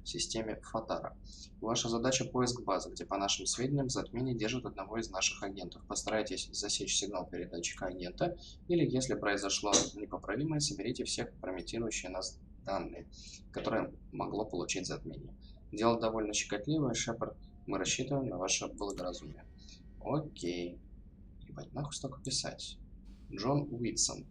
в системе Фатара. Ваша задача — поиск базы, где, по нашим сведениям, в затмении держат одного из наших агентов. Постарайтесь засечь сигнал передатчика агента, или, если произошло непоправимое, соберите все компрометирующие нас данные, которые могло получить затмение. Дело довольно щекотливое, Шепард. Мы рассчитываем на ваше благоразумие. Окей. Ебать, нахуй столько писать. Джон Уитсон.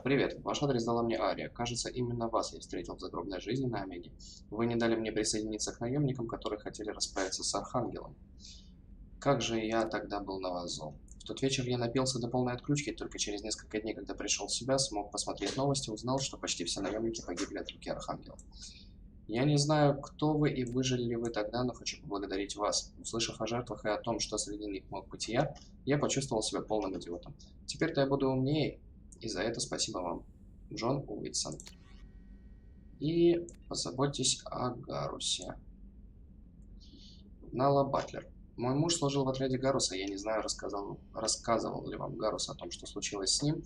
Привет, ваш адрес дала мне Ария. Кажется, именно вас я встретил в загробной жизни на Омеге. Вы не дали мне присоединиться к наемникам, которые хотели расправиться с Архангелом. Как же я тогда был на вас зол. В тот вечер я напился до полной отключки, и только через несколько дней, когда пришел в себя, смог посмотреть новости, узнал, что почти все наемники погибли от руки Архангела. Я не знаю, кто вы и выжили ли вы тогда, но хочу поблагодарить вас. Услышав о жертвах и о том, что среди них мог быть я почувствовал себя полным идиотом. Теперь-то я буду умнее, и за это спасибо вам. Джон Уитсон. И позаботьтесь о Гарусе. Нала Батлер. Мой муж служил в отряде Гаруса, я не знаю, рассказывал ли вам Гарус о том, что случилось с ним,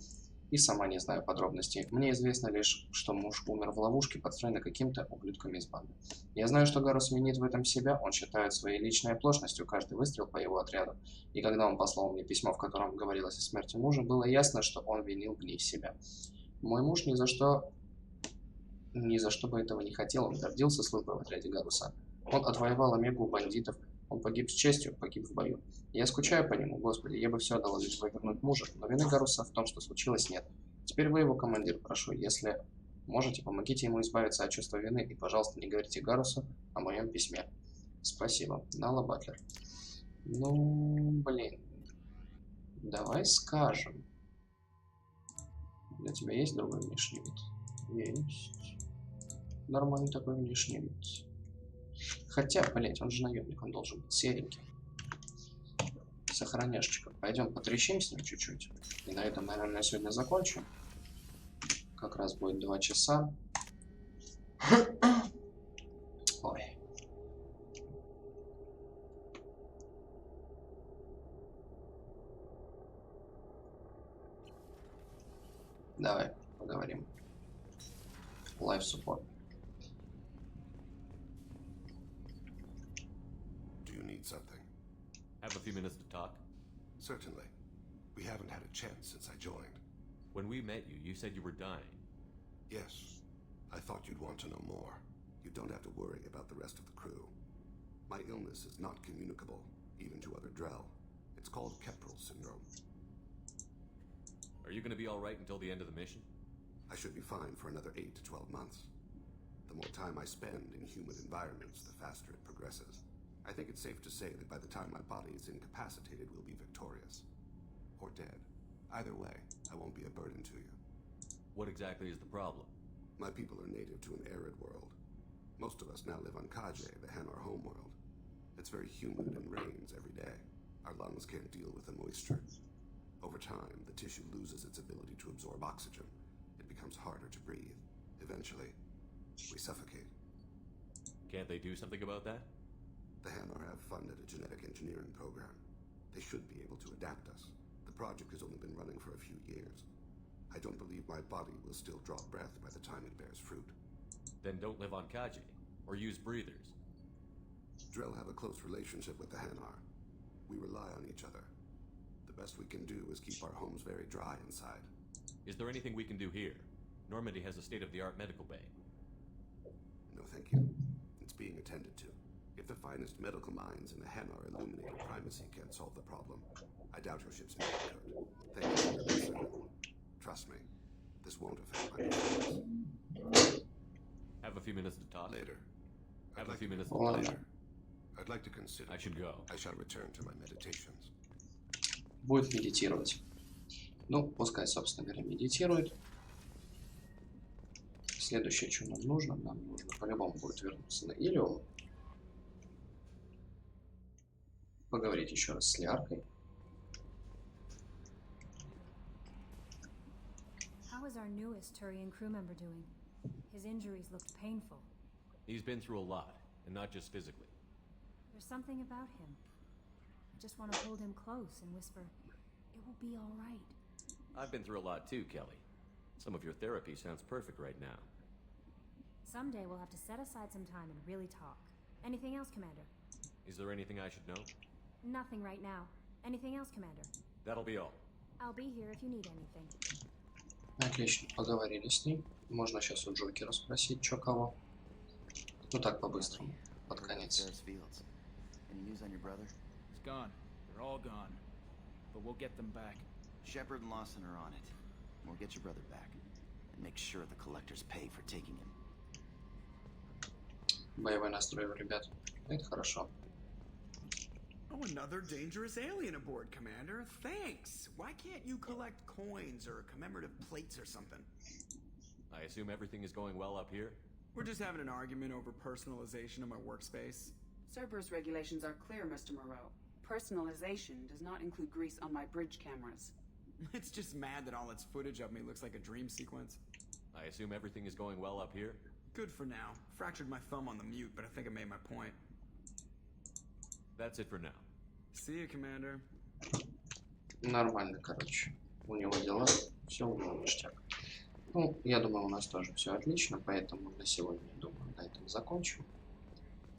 и сама не знаю подробностей. Мне известно лишь, что муж умер в ловушке, подстроенной каким-то ублюдками из банды. Я знаю, что Гарус винит в этом себя, он считает своей личной оплошностью каждый выстрел по его отряду. И когда он послал мне письмо, в котором говорилось о смерти мужа, было ясно, что он винил в ней себя. Мой муж ни за что бы этого не хотел, он гордился службой в отряде Гаруса. Он отвоевал Омегу у бандитов, он погиб с честью, погиб в бою. Я скучаю по нему, господи, я бы все дал, лишь бы вернуть мужа, но вины Гаруса в том, что случилось, нет. Теперь вы его командир, прошу, если можете, помогите ему избавиться от чувства вины, и, пожалуйста, не говорите Гарусу о моем письме. Спасибо. Нала Батлер. Ну, блин. Давай скажем. Для тебя есть другой внешний вид? Есть. Нормальный такой внешний вид. Хотя, блять, он же наемник, он должен быть серенький. Сохраняшечка. Пойдем потрещим с ним чуть-чуть. И на этом, наверное, сегодня закончим. Как раз будет 2 часа. Ой. Давай поговорим. Life support. Do you need something? Have a few minutes to talk? Certainly. We haven't had a chance since I joined. When we met you, you said you were dying. Yes. I thought you'd want to know more. You don't have to worry about the rest of the crew. My illness is not communicable, even to other Drell. It's called Keprel syndrome. Are you going to be all right until the end of the mission? I should be fine for another 8 to 12 months. The more time I spend in human environments, the faster it progresses. I think it's safe to say that by the time my body is incapacitated, we'll be victorious. Or dead. Either way, I won't be a burden to you. What exactly is the problem? My people are native to an arid world. Most of us now live on Kaje, the Hanar homeworld. It's very humid and rains every day. Our lungs can't deal with the moisture. Over time, the tissue loses its ability to absorb oxygen. It becomes harder to breathe. Eventually, we suffocate. Can't they do something about that? The Hanar have funded a genetic engineering program. They should be able to adapt us. The project has only been running for a few years. I don't believe my body will still draw breath by the time it bears fruit. Then don't live on Kaji, or use breathers. Drell have a close relationship with the Hanar. We rely on each other. The best we can do is keep our homes very dry inside. Is there anything we can do here? Normandy has a state-of-the-art medical bay. No, thank you. It's being attended to. If the finest medical minds in the Hanar illuminated primacy can't solve the problem, I doubt your ship's navy could. Thank you for your concern. Trust me, this won't affect my business. Have a few minutes to talk. Later. Have a few minutes to talk. Later. I'd like to consider. I should go. I shall return to my meditations. Будет медитировать. Ну, пускай, собственно говоря, медитирует. Следующее, что нам нужно по-любому будет вернуться на Илиум. Поговорить еще раз с Лиаркой. How is our newest Turian crew member doing? His injuries looked painful. He's been through a lot, and not just physically. There's something about him. I just want to hold him close and whisper, "It will be all right." I've been through a lot too, Kelly. Some of your therapy sounds perfect right now. Someday we'll have to set aside some time and really talk. Anything else, Commander? Is there anything I should know? Nothing right now. Anything else, Commander? That'll be all. I'll be here if you need anything. Отлично, поговорили с ней. Можно сейчас у Джокера спросить, что кого. Ну так, по-быстрому, под конец. Any news on your brother? He's gone. They're all gone. But we'll get them back. Shepard and Lawson are on it. We'll get your brother back. And make sure the collectors pay for taking him. Боевой настрой у ребят. Это хорошо. Oh, another dangerous alien aboard, Commander. Thanks. Why can't you collect coins or commemorative plates or something? I assume everything is going well up here? We're just having an argument over personalization of my workspace. Cerberus regulations are clear, Mr. Moreau. Personalization does not include grease on my bridge cameras. It's just mad that all its footage of me looks like a dream sequence. I assume everything is going well up here? Good for now. Fractured my thumb on the mute, but I think I made my point. That's it for now. See you, Commander. Нормально, короче. У него дела. Все у него ништяк. Ну, я думаю, у нас тоже все отлично, поэтому на сегодня, думаю, на этом закончим.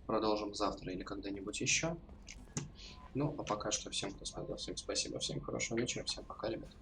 Продолжим завтра или когда-нибудь еще. Ну, а пока что всем, кто смотрел, всем спасибо, всем хорошего вечера, всем пока, ребята.